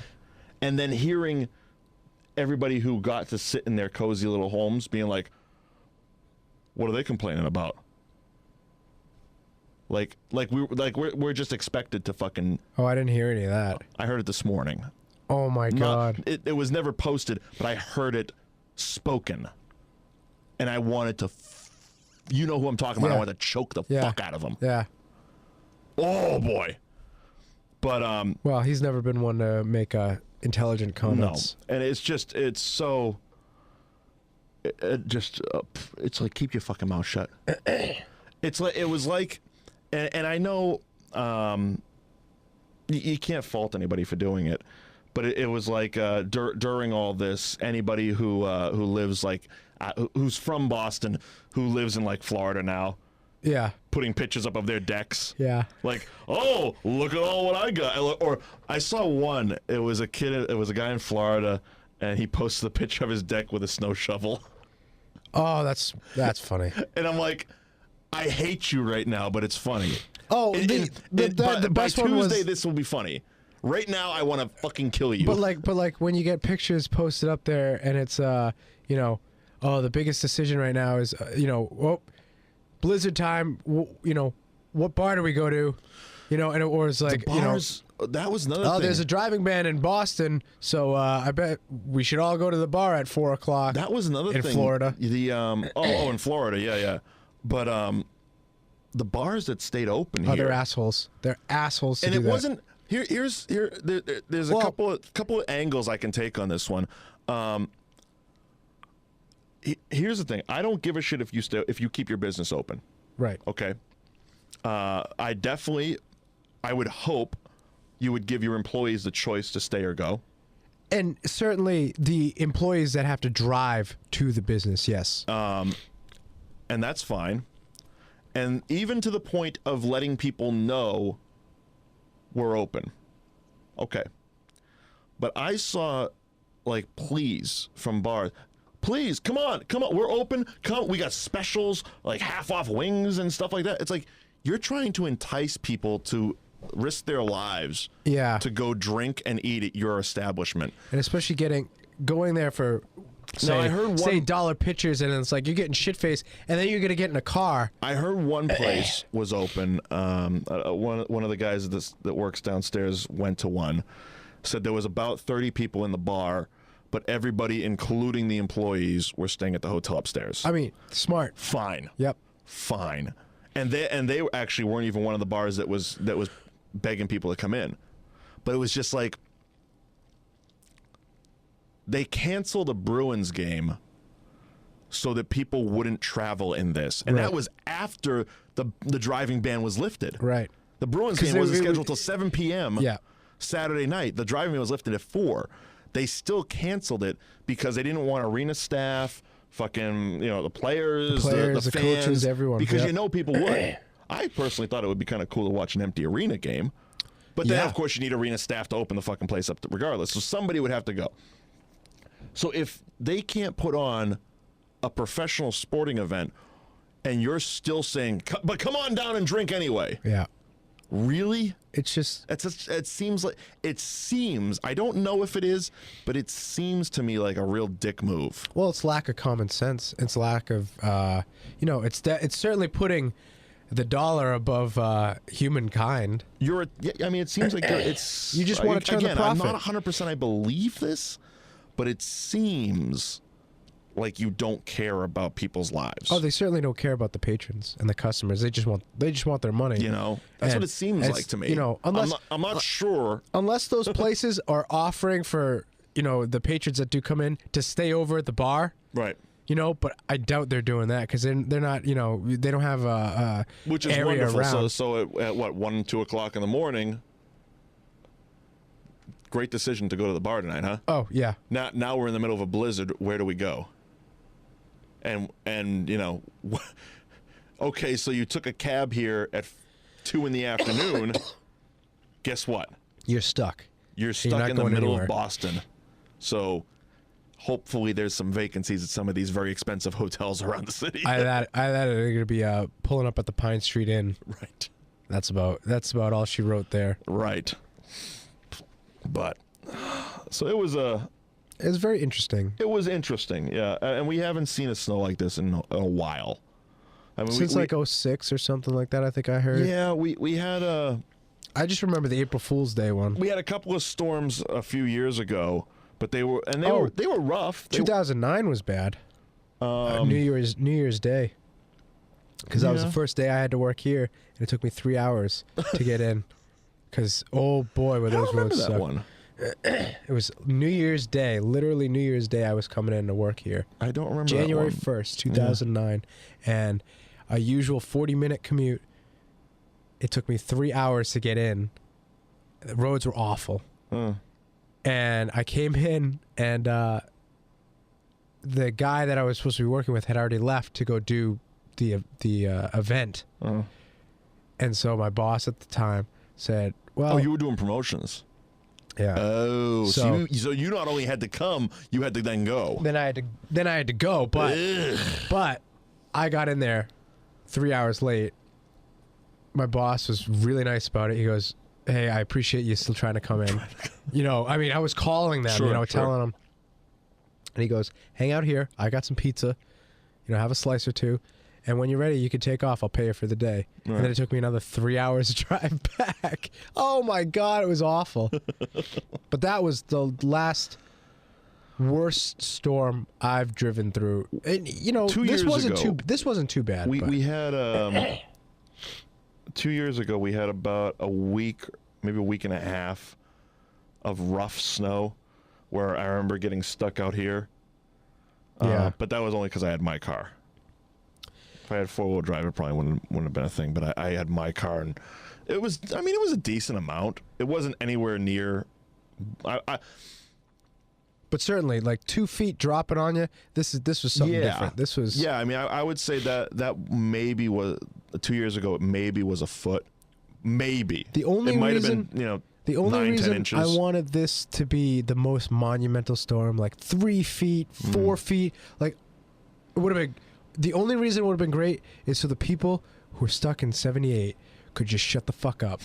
And then hearing everybody who got to sit in their cozy little homes being like, what are they complaining about? We're just expected to fucking... Oh, I didn't hear any of that. I heard it this morning. Oh my God. It was never posted, but I heard it spoken. And I wanted to... You know who I'm talking about. I want to choke the fuck out of him. Yeah. Oh, boy. But, well, he's never been one to make intelligent comments. No. And it's so... it's like, keep your fucking mouth shut. It's like, it was like... And I know you can't fault anybody for doing it, but it was like during all this, anybody who lives like... who's from Boston, who lives in like Florida now. Yeah. Putting pictures up of their decks. Yeah. Like, oh, look at all what I got. Or I saw one. It was a guy in Florida, and he posted a picture of his deck with a snow shovel. Oh, that's funny. And I'm like, I hate you right now, but it's funny. Oh, the best one was... By Tuesday, this will be funny. Right now, I want to fucking kill you. But like when you get pictures posted up there, and it's oh, the biggest decision right now is, blizzard time, what bar do we go to? And it was like, bars, that was another thing. There's a driving ban in Boston, so I bet we should all go to the bar at 4 o'clock. That was another thing. In Florida. In Florida, yeah. But the bars that stayed open here. They're assholes. They're assholes to and do it that. wasn't, there's a couple of angles I can take on this one. Here's the thing. I don't give a shit if you keep your business open. Right. Okay. I would hope you would give your employees the choice to stay or go. And certainly the employees that have to drive to the business, yes. And that's fine. And even to the point of letting people know we're open. Okay. But I saw like pleas from bars. Please, come on, we're open. Come, we got specials, like half off wings and stuff like that. It's like, you're trying to entice people to risk their lives to go drink and eat at your establishment. And especially going there for, say dollar pitchers, and it's like you're getting shit-faced, and then you're going to get in a car. I heard one place was open. One of the guys that works downstairs went to one, said there was about 30 people in the bar, but everybody, including the employees, were staying at the hotel upstairs. I mean, smart. Fine. Yep. Fine. And they actually weren't even one of the bars that was begging people to come in. But it was just like, they canceled a Bruins game so that people wouldn't travel in this. And that was after the driving ban was lifted. Right. The Bruins game wasn't scheduled till 7 p.m. Saturday night. The driving ban was lifted at 4. They still canceled it because they didn't want arena staff, fucking, the players, the fans, coaches, everyone. Because people would. I personally thought it would be kind of cool to watch an empty arena game. But then, Yeah. of course, you need arena staff to open the fucking place up regardless. So somebody would have to go. So if they can't put on a professional sporting event and you're still saying, but come on down and drink anyway. Yeah. Really? It's just It seems, I don't know if it is, but it seems to me like a real dick move. well, it's lack of common sense. It's lack of it's certainly putting the dollar above humankind. It seems like it's... You just wanna turn the again, profit. I'm not 100% I believe this, but it seems like you don't care about people's lives. Oh, they certainly don't care about the patrons and the customers. They just want their money. You know, that's And what it seems it's, like to me. You know, unless I'm not sure. unless those places are offering for the patrons that do come in to stay over at the bar. Right. But I doubt they're doing that because they're not. They don't have a Which is area wonderful. around. So at what, 1, 2 o'clock in the morning, great decision to go to the bar tonight, huh? Oh yeah. Now we're in the middle of a blizzard. Where do we go? And okay, so you took a cab here at 2 in the afternoon. Guess what? You're stuck. You're You're stuck not in the going middle anywhere. of Boston. So hopefully there's some vacancies at some of these very expensive hotels around the city. I thought they're gonna be pulling up at the Pine Street Inn. Right. That's about all she wrote there. Right. But so it was It's very interesting. It was interesting, yeah. And we haven't seen a snow like this in a while. I mean, Since like 06 or something like that, I think I heard. Yeah, we had I just remember the April Fool's Day one. we had a couple of storms a few years ago, but they were Oh. they were rough. 2009 was bad. New Year's Day. Because that was the Yeah. first day I had to work here, and it took me 3 hours to get in. Because oh boy, were I don't those remember roads that suck. one. It was New Year's Day, literally New Year's Day. I was coming in to work here, I don't remember January that one. 1st, 2009, and a usual 40-minute commute. It took me 3 hours to get in. The roads were awful. And I came in, and the guy that I was supposed to be working with had already left to go do the event. And so my boss at the time said, "Well, Oh, you were doing promotions. yeah." Oh, So- so you not only had to come, you had to then go. Then I had to go, but I got in there 3 hours late. My boss was really nice about it. He goes, "Hey, I appreciate you still trying to come in." I was calling them, Sure, sure. telling them. And he goes, "Hang out here. I got some pizza. Have a slice or two. And when you're ready, you can take off. I'll pay you for the day." Right. And then it took me another 3 hours to drive back. Oh my God, it was awful. But that was the last worst storm I've driven through. And, 2 this years wasn't ago, this wasn't too bad. but- We had 2 years ago we had about a week, maybe a week and a half of rough snow where I remember getting stuck out here. Yeah. But that was only because I had my car. If I had 4-wheel drive, it probably wouldn't have been a thing. But I had my car, and it was a decent amount. It wasn't anywhere near. But certainly, like 2 feet dropping on you. This was something different. This was I mean, I would say that maybe was 2 years ago. It maybe was a foot. Maybe The only it might reason- have been the only 9-10 reason inches. I wanted this to be the most monumental storm, like 3 feet, 4 feet, like it would have been. The only reason it would have been great is so the people who were stuck in '78 could just shut the fuck up.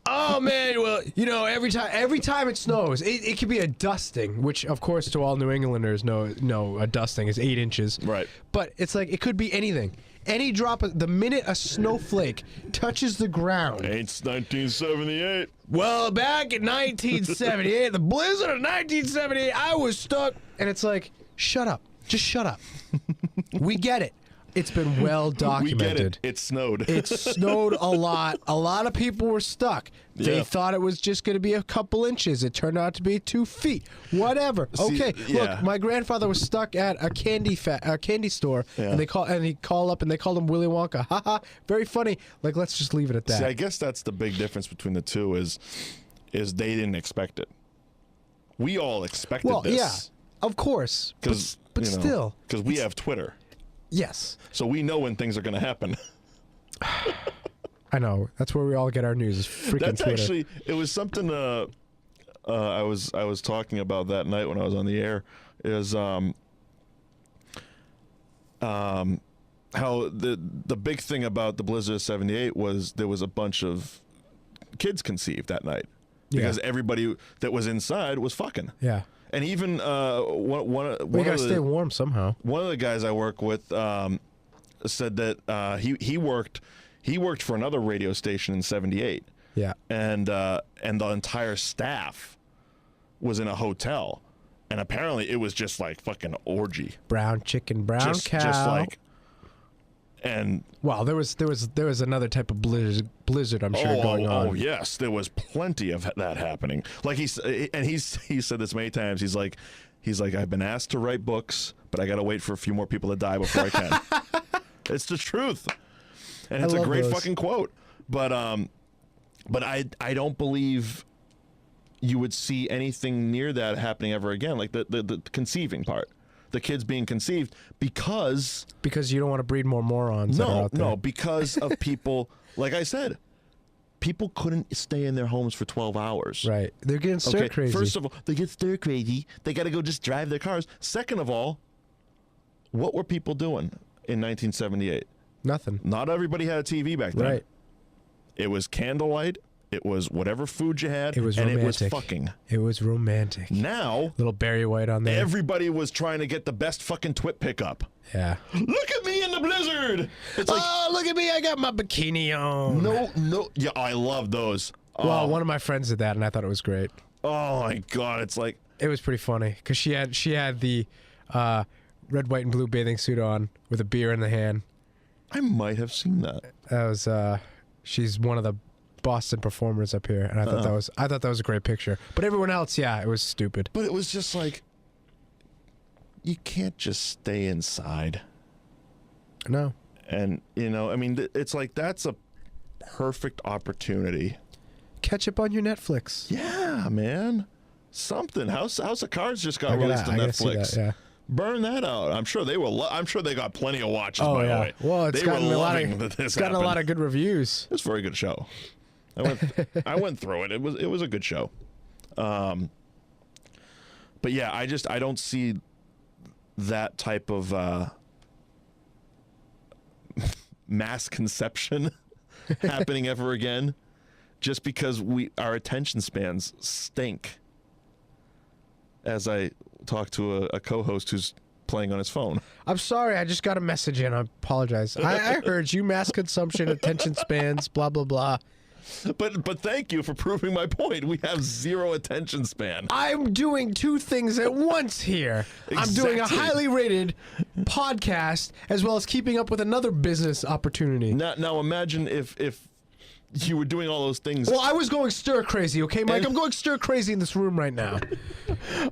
Oh man, well, every time it snows, it could be a dusting, which of course to all New Englanders know a dusting is 8 inches. Right. But it's like it could be anything. Any drop of the minute a snowflake touches the ground. It's 1978. Well, back in 1978, the blizzard of 1978, I was stuck. And it's like, shut up. Just shut up. We get it. It's been well We documented. get it. It snowed. It snowed a lot. A lot of people were stuck. They Yeah. thought it was just going to be a couple inches. It turned out to be 2 feet. Whatever. See, Okay. yeah. Look, my grandfather was stuck at a candy store, Yeah. and he called up and they called him Willy Wonka. Haha. Very funny. Like, let's just leave it at that. See, I guess that's the big difference between the two is they didn't expect it. We all expected well, this. yeah, of course, but still, because we have Twitter, yes. so we know when things are going to happen. I know. That's where we all get our news. Is freaking That's Twitter. actually, it was something I was talking about that night when I was on the air, is how the big thing about the blizzard of 78 was there was a bunch of kids conceived that night because everybody that was inside was fucking. Yeah. And even one you gotta stay warm somehow. One of the guys I work with said that he worked for another radio station in 78. Yeah. And the entire staff was in a hotel, and apparently it was just like fucking orgy. Brown chicken, brown cow. Just like, and well, there was another type of blizzard I'm sure going on. Oh yes, there was plenty of that happening. Like he said this many times. He's like I've been asked to write books, but I got to wait for a few more people to die before I can. It's the truth, and it's a great fucking quote. But I don't believe you would see anything near that happening ever again. Like the conceiving part. The kids being conceived because you don't want to breed more morons. No, because of people. Like I said, people couldn't stay in their homes for 12 hours. Right, they're getting stir crazy. First of all, they get stir crazy. They got to go just drive their cars. Second of all, what were people doing in 1978? Nothing. Not everybody had a TV back then. Right. It was candlelight. It was whatever food you had. It was and romantic. It was fucking. It was romantic. Now, little Barry White on there. Everybody was trying to get the best fucking twit pickup. Yeah. Look at me in the blizzard. It's like, oh, look at me! I got my bikini on. No. Yeah, I love those. Well, one of my friends did that, and I thought it was great. Oh my god, it's like it was pretty funny because she had the red, white, and blue bathing suit on with a beer in the hand. I might have seen that. That was she's one of the Boston performers up here, and I thought that was a great picture. But everyone else, yeah, it was stupid. But it was just like, you can't just stay inside. No. And I mean, it's like that's a perfect opportunity. Catch up on your Netflix. Yeah, man. Something. House of Cards just got released on Netflix. See that, yeah. Burn that out. I'm sure they will. I'm sure they got plenty of watches. By the way. Well, it's gotten a lot of good reviews. It's a very good show. I went through it. It was a good show. But yeah, I don't see that type of mass conception happening ever again, just because our attention spans stink. As I talk to a co-host who's playing on his phone. I'm sorry, I just got a message in. I apologize. I heard you, mass consumption, attention spans, blah blah blah. But thank you for proving my point. We have zero attention span. I'm doing two things at once here. Exactly. I'm doing a highly rated podcast as well as keeping up with another business opportunity. Now imagine if you were doing all those things. Well, I was going stir crazy, okay, Mike? I'm going stir crazy in this room right now.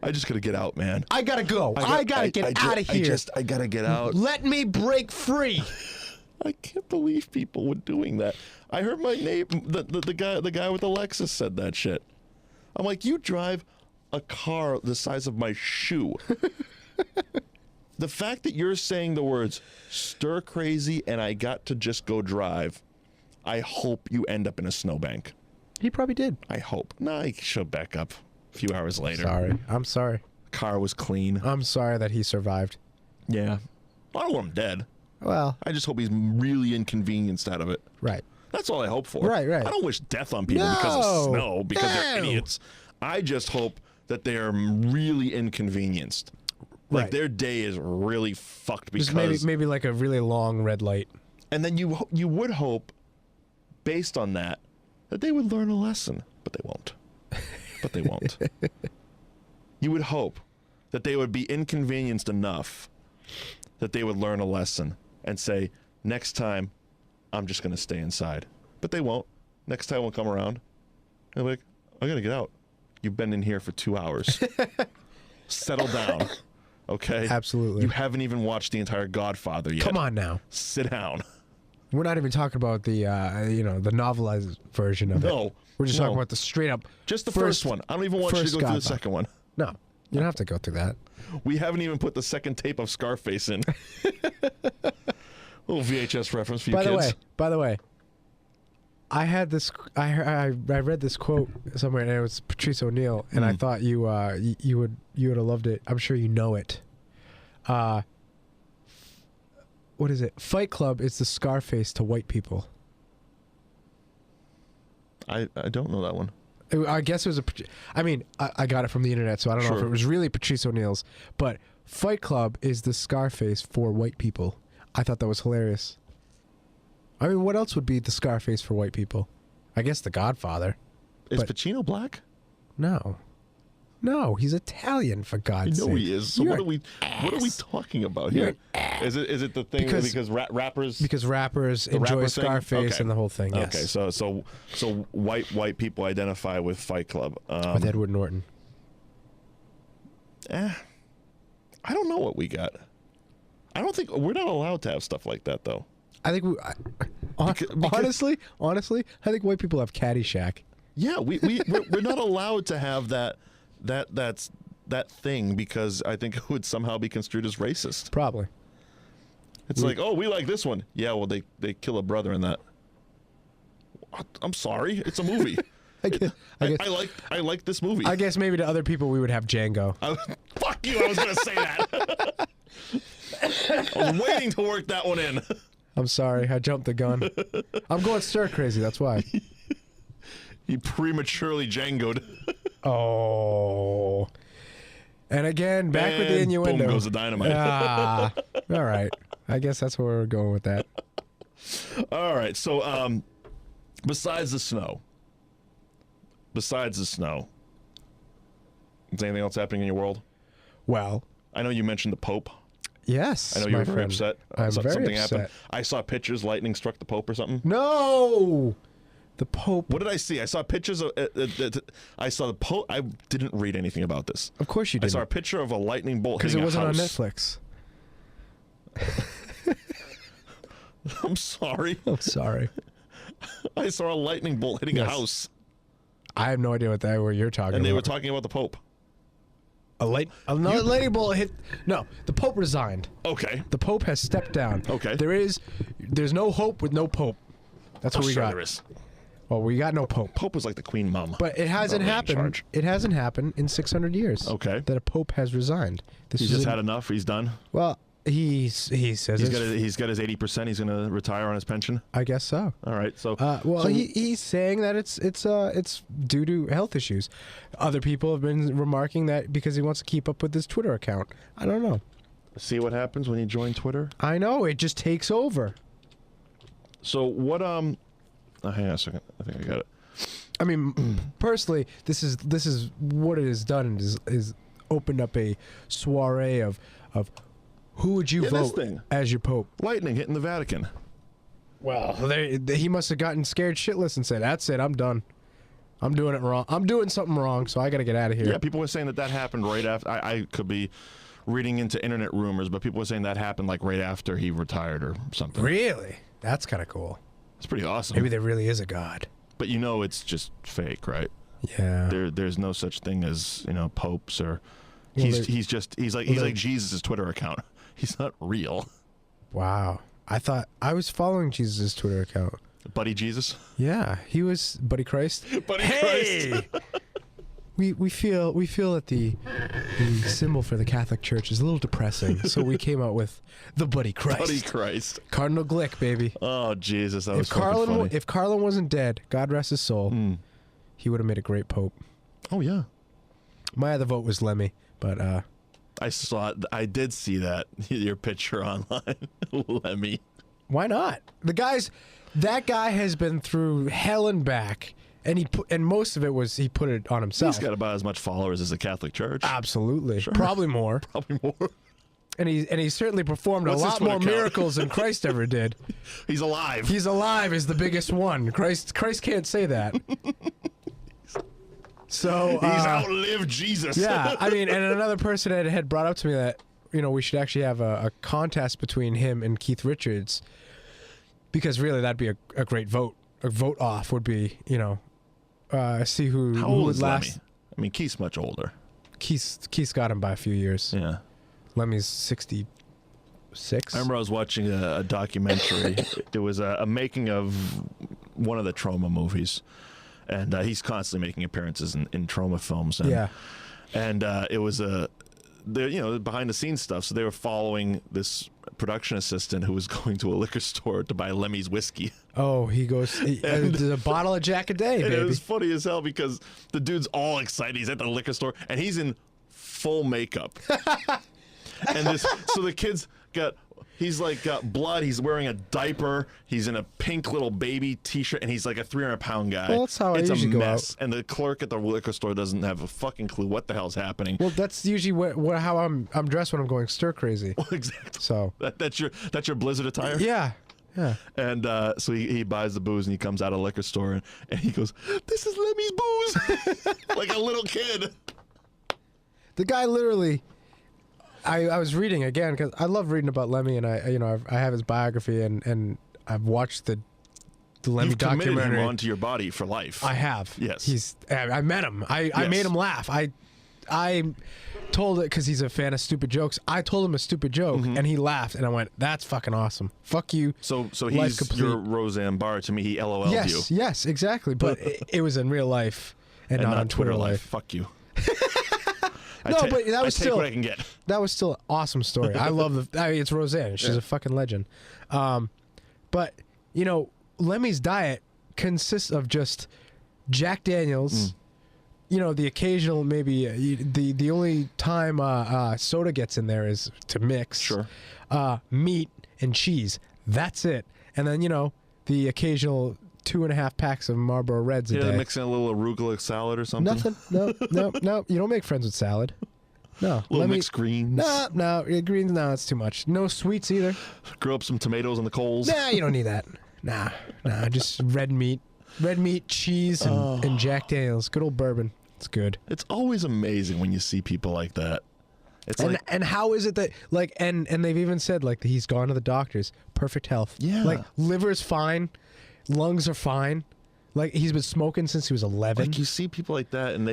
I just gotta get out, man. I gotta go. I gotta get out of here. I gotta get out. Let me break free. I can't believe people were doing that. I heard my neighbor, the guy with the Lexus said that shit. I'm like, you drive a car the size of my shoe. The fact that you're saying the words stir crazy and I got to just go drive, I hope you end up in a snowbank. He probably did. I hope. Nah, he showed back up a few hours later. I'm sorry. Car was clean. I'm sorry that he survived. Yeah. I don't want him dead. Well, I just hope he's really inconvenienced out of it. Right. That's all I hope for. Right. I don't wish death on people because of snow, because they're idiots. I just hope that they are really inconvenienced. Like their day is really fucked because just maybe like a really long red light. And then you would hope, based on that they would learn a lesson, but they won't. But they won't. You would hope that they would be inconvenienced enough that they would learn a lesson and say, next time, I'm just going to stay inside. But they won't. Next time will come around. They're like, I got to get out. You've been in here for 2 hours. Settle down. Okay? Absolutely. You haven't even watched the entire Godfather yet. Come on now. Sit down. We're not even talking about the, the novelized version of it. No. We're just talking about the straight up. Just the first one. I don't even want you to go through the second one. No. You don't have to go through that. We haven't even put the second tape of Scarface in. Little VHS reference for you kids. By the way, I had this. I read this quote somewhere, and it was Patrice O'Neill, and I thought you would have loved it. I'm sure you know it. What is it? Fight Club is the Scarface to white people. I don't know that one. I guess it was I got it from the internet, so I don't know if it was really Patrice O'Neill's, but Fight Club is the Scarface for white people. I thought that was hilarious. I mean, what else would be the Scarface for white people? I guess The Godfather. Is Pacino black? No. No, he's Italian, for God's sake. No, he is. So what are we talking about here? Is it the thing because rappers? Because rappers enjoy Scarface and the whole thing. Yes. Okay, so white people identify with Fight Club. With Edward Norton. I don't know what we got. I don't think we're not allowed to have stuff like that though. I think honestly, I think white people have Caddyshack. Yeah, we're not allowed to have that thing because I think it would somehow be construed as racist. Probably. It's like, oh, we like this one. Yeah, well, they kill a brother in that. I'm sorry, it's a movie. I like this movie. I guess maybe to other people we would have Django. Fuck you! I was gonna say that. I was waiting to work that one in. I'm sorry, I jumped the gun. I'm going stir crazy. That's why. He prematurely Django'd. Oh. And again, back with the innuendo. Boom goes the dynamite. All right. I guess that's where we're going with that. All right. So, besides the snow, is anything else happening in your world? Well, I know you mentioned the Pope. Yes, I know you were very upset. I'm very something upset. happened. I saw pictures. Lightning struck the Pope or something. No. The Pope. What did I see? I saw pictures of. I saw the Pope. I didn't read anything about this. Of course you didn't. I saw a picture of a lightning bolt hitting a house. Because it wasn't on Netflix. I'm sorry. I'm sorry. I saw a lightning bolt hitting a house. I have no idea what you're talking about. And they were talking about the Pope. Another lightning bolt hit. No, the Pope resigned. Okay. The Pope has stepped down. Okay. There's no hope with no Pope. That's what we got. There is. Well, we got no Pope. Pope was like the Queen Mum. But it hasn't happened. It hasn't happened in 600 years. Okay. That a Pope has resigned. He's just had enough. He's done. Well, he says he's got his 80%. He's going to retire on his pension. I guess so. All right. So he's saying that it's due to health issues. Other people have been remarking that because he wants to keep up with his Twitter account. I don't know. See what happens when you join Twitter? I know, it just takes over. So what hang on a second. I think I got it. I mean, personally, this is what it has done is opened up a soiree of who would you vote as your Pope? Lightning hitting the Vatican. Well, he must have gotten scared shitless and said, "That's it, I'm done. I'm doing it wrong. I'm doing something wrong, so I got to get out of here." Yeah, people were saying that happened right after. I could be reading into internet rumors, but people were saying that happened like right after he retired or something. Really? That's kind of cool. It's pretty awesome. Maybe there really is a God. But it's just fake, right? Yeah. There's no such thing as popes or. He's like Jesus' Twitter account. He's not real. Wow. I thought I was following Jesus' Twitter account. Buddy Jesus? Yeah, he was Buddy Christ. Buddy Christ. We feel that the symbol for the Catholic Church is a little depressing, so we came out with the Buddy Christ. Buddy Christ. Cardinal Glick, baby. Oh Jesus, that was fucking funny. If Carlin wasn't dead, God rest his soul, he would have made a great Pope. Oh yeah. My other vote was Lemmy, but I did see that your picture online, Lemmy. Why not? That guy has been through hell and back, and most of it was he put it on himself. He's got about as much followers as the Catholic Church. Absolutely, sure. Probably more. Probably more. And he certainly performed a lot more miracles than Christ ever did. He's alive. He's alive is the biggest one. Christ can't say that. So he's outlived Jesus. Yeah, I mean, and another person had brought up to me that we should actually have a contest between him and Keith Richards, because really that'd be a great vote. A vote off would be see who would last. Lemmy? I mean, Keith's much older. Keith's got him by a few years. Yeah. Lemmy's 60. 6. I remember I was watching a documentary. It was a making of one of the Trauma movies, and he's constantly making appearances in Trauma films. And, Yeah. And it was behind the scenes stuff. So they were following this production assistant who was going to a liquor store to buy Lemmy's whiskey. Oh, he goes, there's a bottle of Jack a day, baby. It was funny as hell because the dude's all excited. He's at the liquor store and he's in full makeup. And so the kid's he's like got blood. He's wearing a diaper. He's in a pink little baby T-shirt, and he's like a 300-pound guy. Well, that's how it's I usually a go mess. out. And the clerk at the liquor store doesn't have a fucking clue what the hell's happening. Well, that's usually how I'm dressed when I'm going stir crazy. Well, exactly. So that's your Blizzard attire. Yeah. And so he buys the booze and he comes out of the liquor store and he goes, "This is Lemmy's booze," like a little kid. The guy literally. I was reading again because I love reading about Lemmy, and I have his biography, and I've watched the Lemmy You've documentary. committed him onto your body for life. I have. Yes. I met him. I made him laugh. I told it because he's a fan of stupid jokes. I told him a stupid joke, and he laughed, and I went, "That's fucking awesome. Fuck you." So he's your Roseanne Barr to me. He LOL'd you. Yes, exactly. But it was in real life and not on Twitter life. Fuck you. But that was still what I can get. That was still an awesome story. I love it's Roseanne. She's a fucking legend. But Lemmy's diet consists of just Jack Daniels. The occasional maybe the only time soda gets in there is to mix. Sure. Meat and cheese. That's it. And then the occasional 2.5 packs of Marlboro Reds a day. Mixing a little arugula salad or something. Nothing. No. You don't make friends with salad. No. Little mixed greens. No. Greens. No, it's too much. No sweets either. Grill up some tomatoes on the coals. Nah, you don't need that. Nah. Just red meat, cheese, and Jack Daniels. Good old bourbon. It's good. It's always amazing when you see people like that. It's and how is it that and they've even said he's gone to the doctors, perfect health. Yeah. Liver's fine. Lungs are fine. He's been smoking since he was 11. You see people like that, and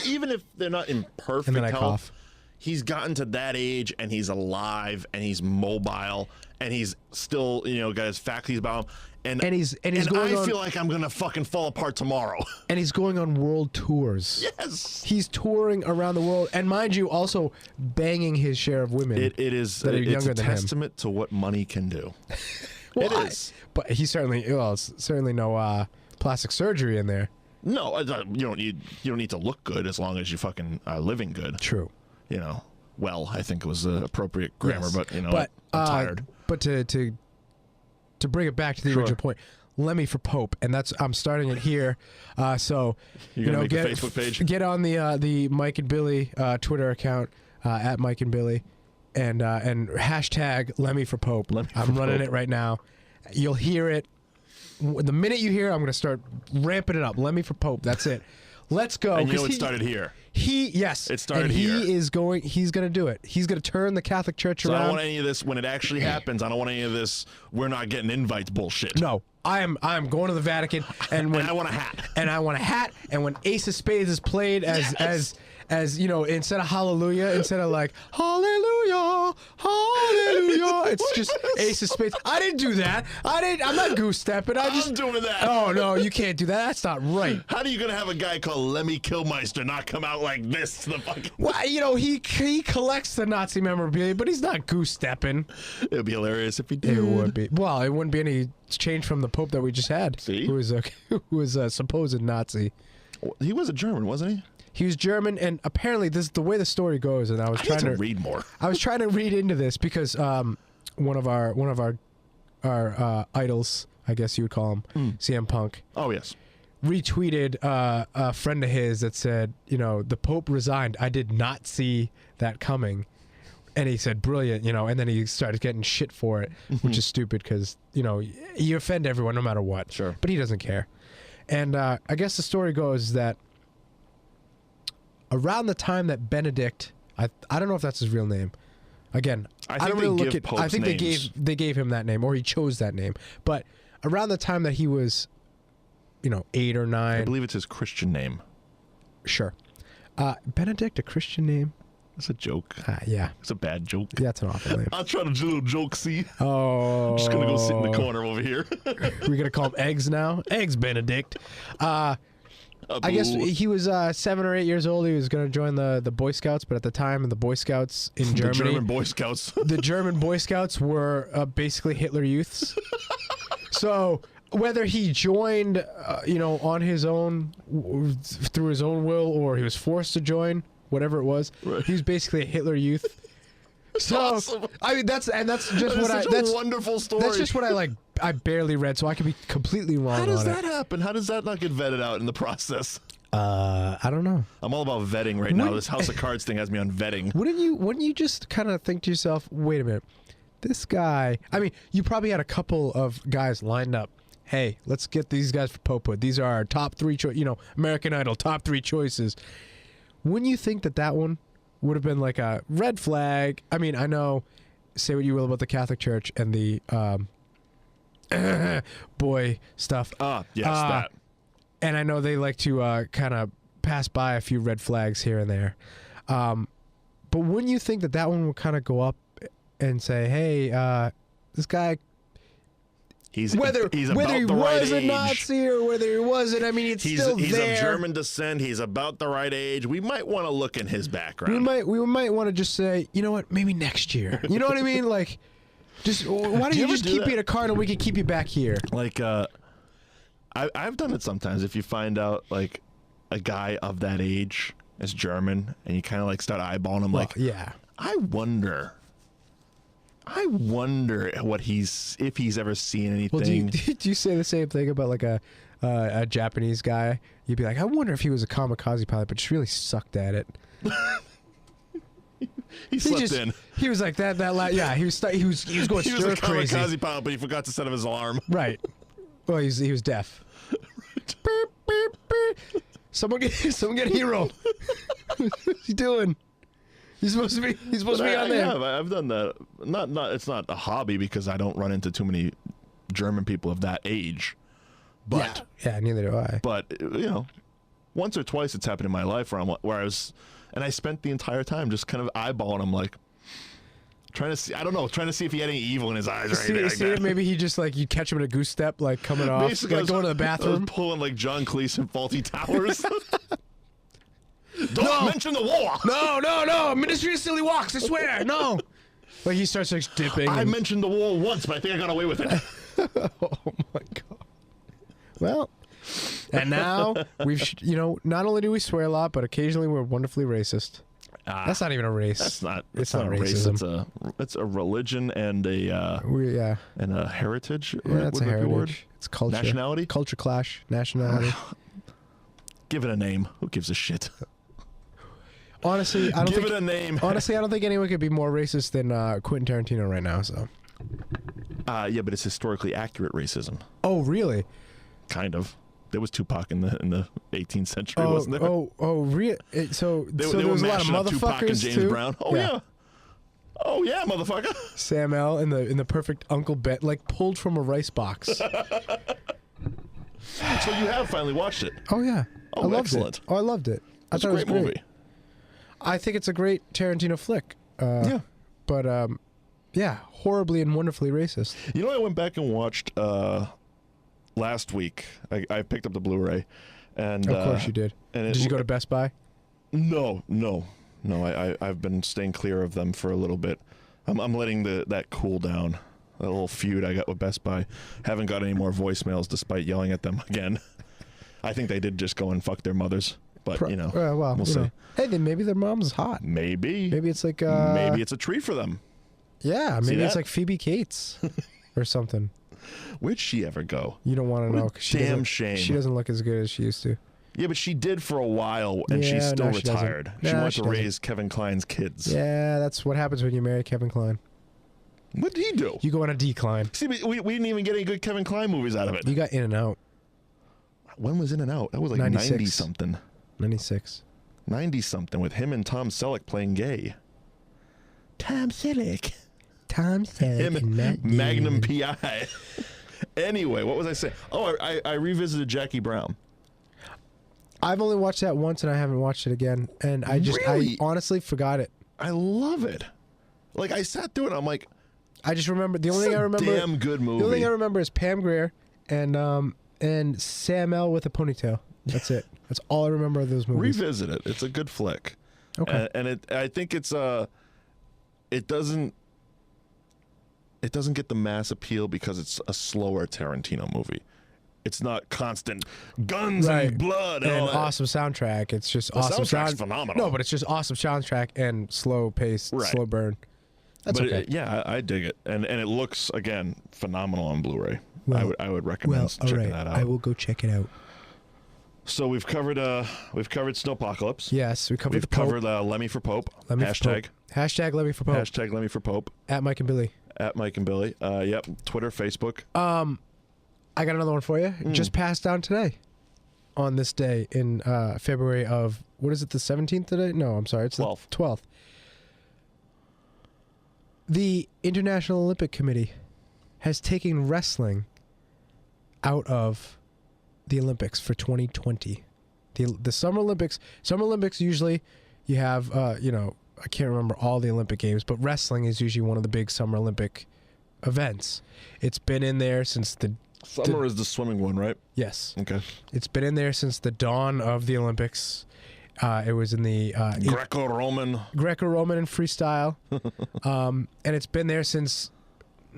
even if they're not in perfect and then I health, cough. He's gotten to that age, and he's alive, and he's mobile, and he's still, got his faculties about him. And he's going I on, feel like I'm gonna fucking fall apart tomorrow. And he's going on world tours. Yes, he's touring around the world, and mind you, also banging his share of women. It is. It's a testament to what money can do. It is. But he's it's certainly no plastic surgery in there. No, you don't need to look good as long as you fucking are living good. True. Well, I think it was appropriate grammar, yes. but I'm tired. But to bring it back to the original point, Lemmy for Pope, and I'm starting it here. So you're gonna make a Facebook page. Get on the Mike and Billy Twitter account at Mike and Billy. And hashtag Lemmy for Pope. I'm running it right now. You'll hear it. The minute you hear it, I'm going to start ramping it up. Lemmy for Pope. That's it. Let's go. And it started here. It started here. He's going to do it. He's going to turn the Catholic Church around. I don't want any of this when it actually happens. I don't want any of this we're not getting invites bullshit. No. I am going to the Vatican, and I want a hat. And when Ace of Spades is played as instead of hallelujah, instead of hallelujah, it's just Ace of Spades. I didn't do that. I'm not goose stepping. I'm doing that. Oh no, you can't do that. That's not right. How are you gonna have a guy called Lemmy Kilmeister not come out like this to the fucking? Well, he collects the Nazi memorabilia, but he's not goose stepping. It would be hilarious if he did. It would be. Well, it wouldn't be any change from the Pope that we just had. See, who was a supposed Nazi. He was a German, wasn't he? He was German, and apparently this is the way the story goes. And I was trying to read more. I was trying to read into this because one of our idols, I guess you would call him, CM Punk. Oh yes. Retweeted a friend of his that said, the Pope resigned. I did not see that coming. And he said, brilliant, and then he started getting shit for it, which is stupid because, you offend everyone no matter what. Sure. But he doesn't care. And I guess the story goes that around the time that Benedict, I don't know if that's his real name. Again, I don't really look at. Popes I think names. they gave him that name, or he chose that name. But around the time that he was, 8 or 9. I believe it's his Christian name. Sure. Benedict, a Christian name? It's a joke. Yeah. It's a bad joke. Yeah, it's an awful name. I'll try to do a little jokesy. Oh. I'm just going to go sit in the corner over here. We're going to call him Eggs now? Eggs Benedict. I guess he was 7 or 8 years old. He was going to join the Boy Scouts, but at the time, the Boy Scouts in Germany... The German Boy Scouts. The German Boy Scouts were basically Hitler Youths. So... whether he joined, on his own, through his own will, or he was forced to join, whatever it was, right. He was basically a Hitler Youth. So awesome. I mean, that's just what that's a wonderful story. That's just what I barely read, so I could be completely wrong. How does that happen? How does that not get vetted out in the process? I don't know. I'm all about vetting right now. This House of Cards thing has me on vetting. Wouldn't you just kind of think to yourself, wait a minute, this guy? I mean, you probably had a couple of guys lined up. Hey, let's get these guys for Popehood. These are our top 3 American Idol top 3 choices. Wouldn't you think that one would have been like a red flag? I mean, I know, say what you will about the Catholic Church and the boy stuff. Yes, that. And I know they like to kind of pass by a few red flags here and there. But wouldn't you think that one would kind of go up and say, hey, this guy... whether he was a Nazi or whether he wasn't, I mean, he's still there. He's of German descent. He's about the right age. We might want to look in his background. We might want to just say, you know what, maybe next year. You know what I mean? Like, just why don't you just keep you in a card and we can keep you back here? Like, I've done it sometimes. If you find out like a guy of that age is German and you kind of like start eyeballing him, yeah, I wonder if he's ever seen anything. Well, do you say the same thing about like a Japanese guy? You'd be like, I wonder if he was a kamikaze pilot, but just really sucked at it. he slept in. He was like that. Yeah, he was going he stir crazy. He was a kamikaze crazy. pilot, but he forgot to set up his alarm. Right. Well, he was deaf. Beep, beep, beep. Someone get a hero. What's he doing? He's supposed to be on there. Yeah, I've done that. Not. It's not a hobby because I don't run into too many German people of that age. But yeah, neither do I. But once or twice it's happened in my life where I was, and I spent the entire time just kind of eyeballing him, like trying to see. I don't know, trying to see if he had any evil in his eyes or anything like that. Maybe he just like you catch him at a goose step, like coming off, basically like going to the bathroom, I was pulling like John Cleese in Faulty Towers. Don't mention the war. No. Ministry of Silly Walks, I swear. No. Like he starts like dipping. I mentioned the war once, but I think I got away with it. Oh my God. Well, and now we've, not only do we swear a lot, but occasionally we're wonderfully racist. That's not even a race. It's not racism. Race. It's a religion and a heritage. Yeah, that's a heritage. Word? It's culture. Nationality. Culture clash. Nationality. Give it a name. Who gives a shit? Honestly, I don't give it a name. Honestly, I don't think anyone could be more racist than Quentin Tarantino right now. So. Yeah, but it's historically accurate racism. Oh, really? Kind of. There was Tupac in the 18th century, wasn't there? Really? So there was a lot of motherfuckers Tupac and James too? Brown. Oh yeah. Oh yeah, motherfucker. Sam L. in the perfect Uncle Ben, like pulled from a rice box. So you have finally watched it? Oh yeah. Oh, I loved excellent. it. Oh, I loved it. It's a great movie. I think it's a great Tarantino flick. Yeah. But horribly and wonderfully racist. You know, I went back and watched last week. I picked up the Blu-ray, and of course you did. Did you go to Best Buy? No. I've been staying clear of them for a little bit. I'm letting that cool down. That little feud I got with Best Buy. Haven't got any more voicemails despite yelling at them again. I think they did just go and fuck their mothers. But, we'll see. Hey, then maybe their mom's hot. Maybe. Maybe it's like... maybe it's a treat for them. Yeah, maybe it's like Phoebe Cates or something. Where'd she ever go? You don't want to know. Damn shame. She doesn't look as good as she used to. Yeah, but she did for a while, and she's still retired. She wants to raise Kevin Kline's kids. Yeah, that's what happens when you marry Kevin Kline. What did he do? You go on a decline. See, we didn't even get any good Kevin Kline movies out of it. You got In and Out. When was In and Out? That was like 90-something. 96. 90-something with him and Tom Selleck playing gay. Tom Selleck. Him and Magnum P.I. Anyway, what was I saying? Oh, I revisited Jackie Brown. I've only watched that once and I haven't watched it again. And I honestly forgot it. I love it. Like, I sat through it, I'm like, I just remember the only thing I remember. Damn good movie. The only thing I remember is Pam Grier and Sam L with a ponytail. That's it. That's all I remember of those movies. Revisit it. It's a good flick. Okay. And I think it's it doesn't get the mass appeal because it's a slower Tarantino movie. It's not constant guns and blood and all that. Awesome soundtrack. It's just The awesome soundtrack's phenomenal. No, but it's just awesome soundtrack and slow pace, slow burn. That's okay. I dig it, and it looks again phenomenal on Blu-ray. Well, I would recommend checking that out. I will go check it out. So we've covered Snowpocalypse. Yes, we've covered Lemmy for Pope. Lemmy hashtag for Pope. Hashtag Lemmy for Pope. Hashtag Lemmy for Pope. At Mike and Billy. At Mike and Billy. Yep. Twitter, Facebook. I got another one for you. Just passed down today. On this day in February of, what is it, the 17th today? No, I'm sorry. It's 12th. The 12th. The International Olympic Committee has taken wrestling out of the Olympics for 2020. The Summer Olympics. Summer Olympics usually you have, I can't remember all the Olympic games, but wrestling is usually one of the big Summer Olympic events. It's been in there since the... Summer is the swimming one, right? Yes. Okay. It's been in there since the dawn of the Olympics. It was in the Greco-Roman and freestyle, and it's been there since.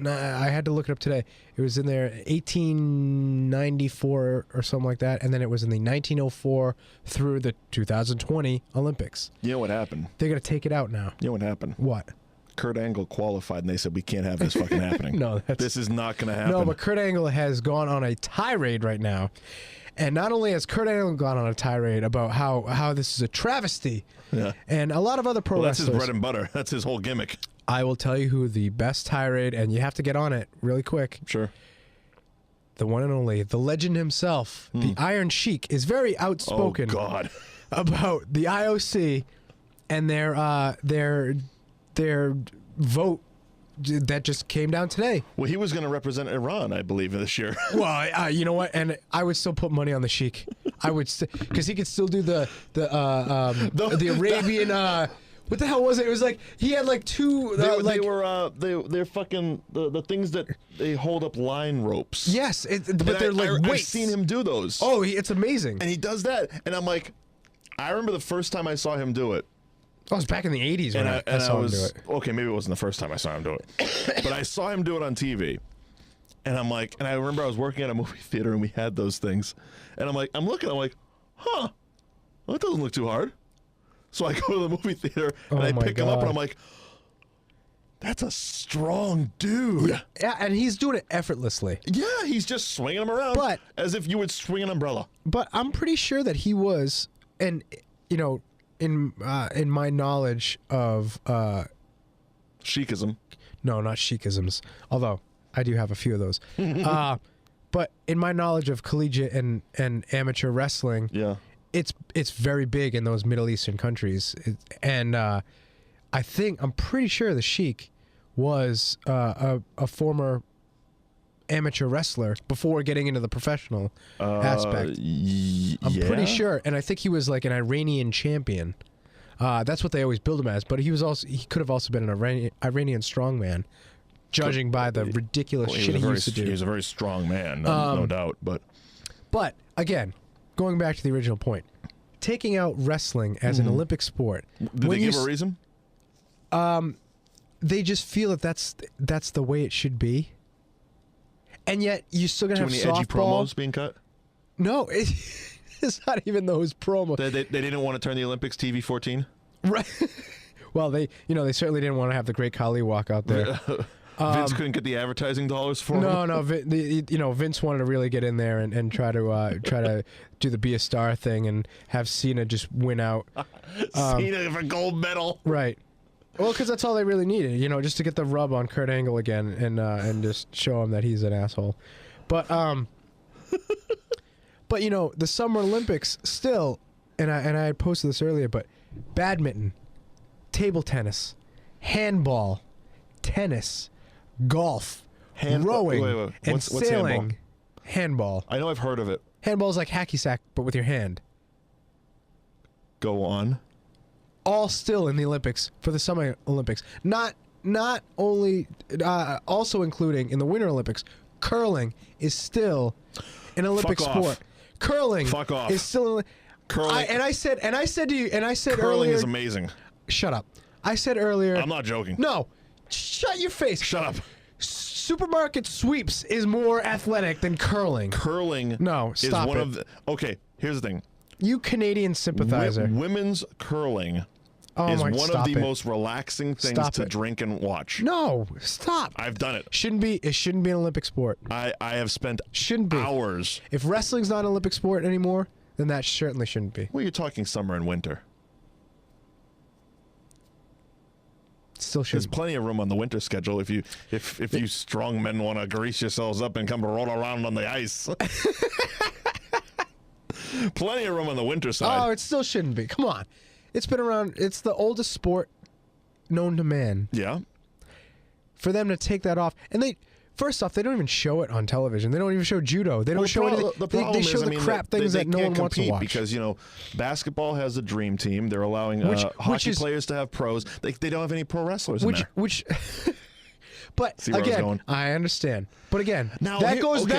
I had to look it up today. It was in there 1894 or something like that, and then it was in the 1904 through the 2020 Olympics. You know what happened? They're gonna take it out now. You know what happened? What? Kurt Angle qualified, and they said we can't have this fucking happening. No, this is not going to happen. No, but Kurt Angle has gone on a tirade right now. And not only has Kurt Angle gone on a tirade about how this is a travesty, and a lot of other pro wrestlers. That's his bread and butter. That's his whole gimmick. I will tell you who the best tirade, and you have to get on it really quick. Sure. The one and only, the legend himself, the Iron Sheik, is very outspoken about the IOC and their vote that just came down today. Well, he was going to represent Iran, I believe, this year. Well, you know what? And I would still put money on the Sheik. I would, because he could still do the Arabian. What the hell was it? It was like he had like two. They're fucking the things that they hold up line ropes. Yes, but they're like weights. I've seen him do those. Oh, it's amazing. And he does that, and I'm like, I remember the first time I saw him do it. Oh, it was back in the 80s when I saw him do it. Okay, maybe it wasn't the first time I saw him do it. But I saw him do it on TV. And I'm like, and I remember I was working at a movie theater and we had those things. And I'm like, I'm like, huh, well, that doesn't look too hard. So I go to the movie theater and I pick him up and I'm like, that's a strong dude. Yeah, and he's doing it effortlessly. Yeah, he's just swinging them around as if you would swing an umbrella. But I'm pretty sure that he was, and, you know, in my knowledge of Sheikism. No, not Sheikisms. Although I do have a few of those. But in my knowledge of collegiate and amateur wrestling, it's very big in those Middle Eastern countries. I'm pretty sure the Sheik was a former amateur wrestler before getting into the professional aspect. I'm pretty sure, and I think he was like an Iranian champion. That's what they always build him as. But he could have also been an Iranian strongman, judging by the ridiculous shit he used to do. He was a very strong man, no doubt. But again, going back to the original point, taking out wrestling as an Olympic sport. Did they give a reason? They just feel that that's the way it should be. And yet, you're still going to have softball. Too many edgy promos being cut? No, it's not even those promos. They didn't want to turn the Olympics TV 14? Right. Well, they certainly didn't want to have the Great Khali walk out there. Vince couldn't get the advertising dollars for him? No. Vince wanted to really get in there and try to do the Be a Star thing and have Cena just win out. Cena for gold medal. Right. Well, because that's all they really needed, just to get the rub on Kurt Angle again and just show him that he's an asshole. But the Summer Olympics still, and I had posted this earlier, but badminton, table tennis, handball, tennis, golf, rowing, and sailing. Handball. I know I've heard of it. Handball is like hacky sack, but with your hand. Go on. all still in the Olympics for the Summer Olympics. Not only, also including in the Winter Olympics, curling is still an Olympic Fuck sport. off. Curling Fuck off. is still Curling. I said to you, Curling earlier, is amazing. shut up. I said earlier. I'm not joking. No, shut your face. Shut up. Supermarket sweeps is more athletic than curling. Curling. No, stop is one it. of the. Okay, here's the thing. You Canadian sympathizer. Women's curling Oh is my, one stop of the it. most relaxing things Stop to it. drink and watch. No, stop. I've done it. It shouldn't be an Olympic sport. I have spent Shouldn't be. hours. If wrestling's not an Olympic sport anymore, then that certainly shouldn't be. Well, you're talking summer and winter. Still There's shouldn't. plenty of room on the winter schedule if you strong men want to grease yourselves up and come roll around on the ice. Plenty of room on the winter side. Oh, it still shouldn't be. Come on. It's been around. It's the oldest sport known to man. Yeah. For them to take that off, and first off, they don't even show it on television. They don't even show judo. They don't show anything. The problem they show is, the I mean, crap they things that no can't one wants to compete watch. because, you know, basketball has a dream team. They're allowing hockey players to have pros. They don't have any pro wrestlers in there. But See where I was again, going? I understand. But again, Now, that here- goes okay.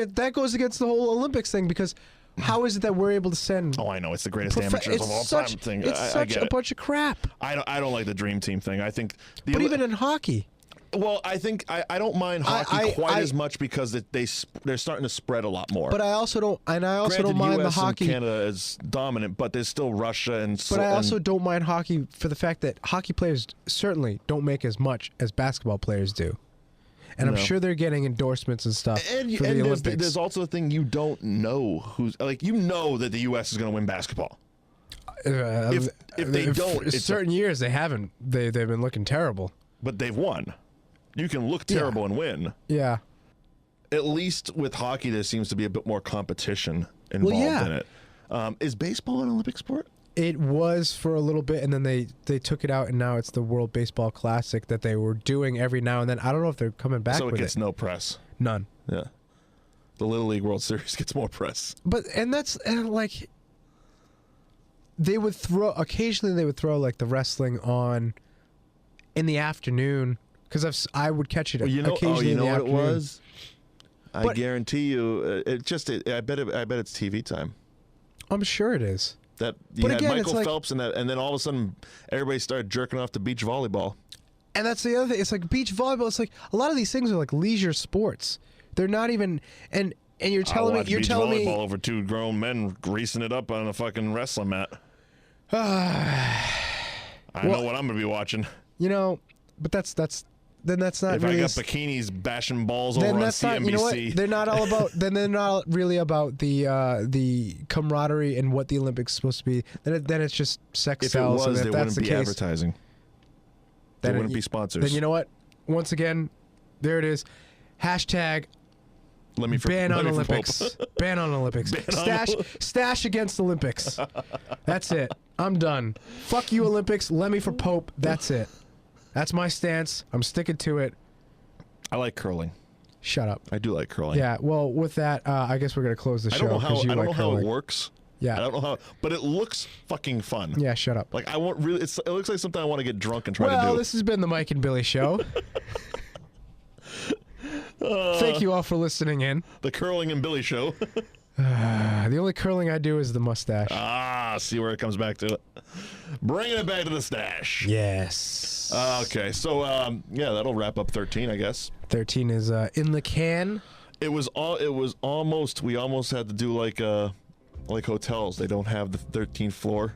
that goes against the whole Olympics thing, because how is it that we're able to send? Oh, I know. It's the greatest amateurs of all time thing. It's I such get a it. bunch of crap. I don't like the dream team thing. I think But even in hockey, well, I think I don't mind hockey quite as much because they're starting to spread a lot more. but I also don't, and I also Granted, don't mind US the hockey. and Canada is dominant, but there's still Russia and. But I also don't mind hockey for the fact that hockey players certainly don't make as much as basketball players do. And I'm No. sure they're getting endorsements and stuff for the Olympics. There's also the thing you don't know who's like you know that the U.S. is going to win basketball. If they don't, it's certain years they haven't. They've been looking terrible. But they've won. You can look terrible and win. Yeah. At least with hockey, there seems to be a bit more competition involved in it. Is baseball an Olympic sport? It was for a little bit, and then they took it out, and now it's the World Baseball Classic that they were doing every now and then. I don't know if they're coming back So it with gets no press. None. Yeah. The Little League World Series gets more press. But like they would occasionally like the wrestling on in the afternoon, because I would catch it occasionally in the afternoon. What it was? I But- guarantee you, I bet it's TV time. I'm sure it is. That you But had again, it's Michael like- Phelps, and then all of a sudden everybody started jerking off to beach volleyball. And that's the other thing. It's like beach volleyball. It's like a lot of these things are like leisure sports. They're not even. And you're telling me beach volleyball over two grown men greasing it up on a fucking wrestling mat. I know what I'm gonna be watching. You know, but that's then that's not If really. I got bikinis bashing balls Then over on that's not. CNBC. You know what? They're not all about. Then they're not really about the camaraderie and what the Olympics is supposed to be. Then it's just sex if it sells. was, and there if that's wouldn't the be case, advertising. There wouldn't be sponsors. Then you know what? Once again, there it is. Hashtag ban on Olympics. Ban on Olympics. Stash against Olympics. That's it. I'm done. Fuck you, Olympics. Lemmy for Pope. That's it. That's my stance. I'm sticking to it. I like curling. Shut up. I do like curling. Yeah. Well, with that, I guess we're gonna close the show. I don't know how. 'cause you I don't like know how it curling. works. Yeah. I don't know how, but it looks fucking fun. Yeah. Shut up. Like I want really. It looks like something I want to get drunk and try to Well, do. this has been the Mike and Billy Show. Thank you all for listening in. The Curling and Billy Show. The only curling I do is the mustache. See where it comes back to it. Bringing it back to the stash. Yes. Okay, so yeah, that'll wrap up 13, I guess. 13 is in the can. It was almost. We almost had to do like hotels. They don't have the 13th floor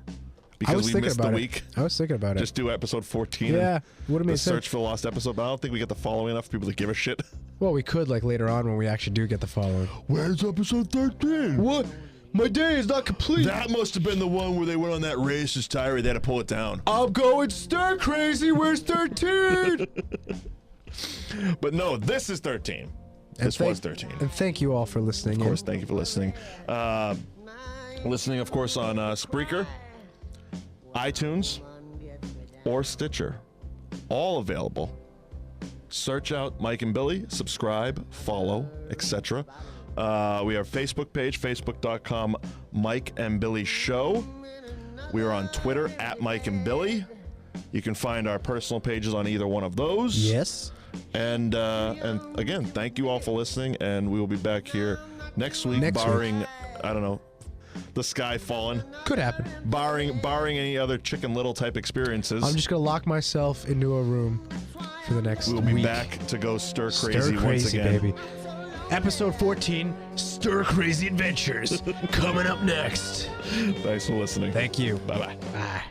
because we missed the week. I was thinking about it. Just do episode 14. Yeah, and would have made the sense. search for the lost episode. But I don't think we get the following enough people to give a shit. Well, we could like later on when we actually do get the following. Where's episode 13? What? My day is not complete. That must have been the one where they went on that racist tirade. They had to pull it down. I'm going stir crazy. Where's 13? But no, this is 13. This was 13. And thank you all for listening. Of course, thank you for listening. Listening, of course, on Spreaker, iTunes, or Stitcher. All available. Search out Mike and Billy, subscribe, follow, etc. We have a Facebook page, facebook.com, Mike and Billy Show. We are on Twitter at Mike and Billy. You can find our personal pages on either one of those. Yes. And again, thank you all for listening, and we will be back here next week, barring, I don't know, the sky falling. Could happen. Barring any other Chicken Little type experiences. I'm just going to lock myself into a room for the next week. We'll be back to go stir crazy once again. Baby. Episode 14, Stir Crazy Adventures, coming up next. Thanks for listening. Thank you. Bye-bye. Bye.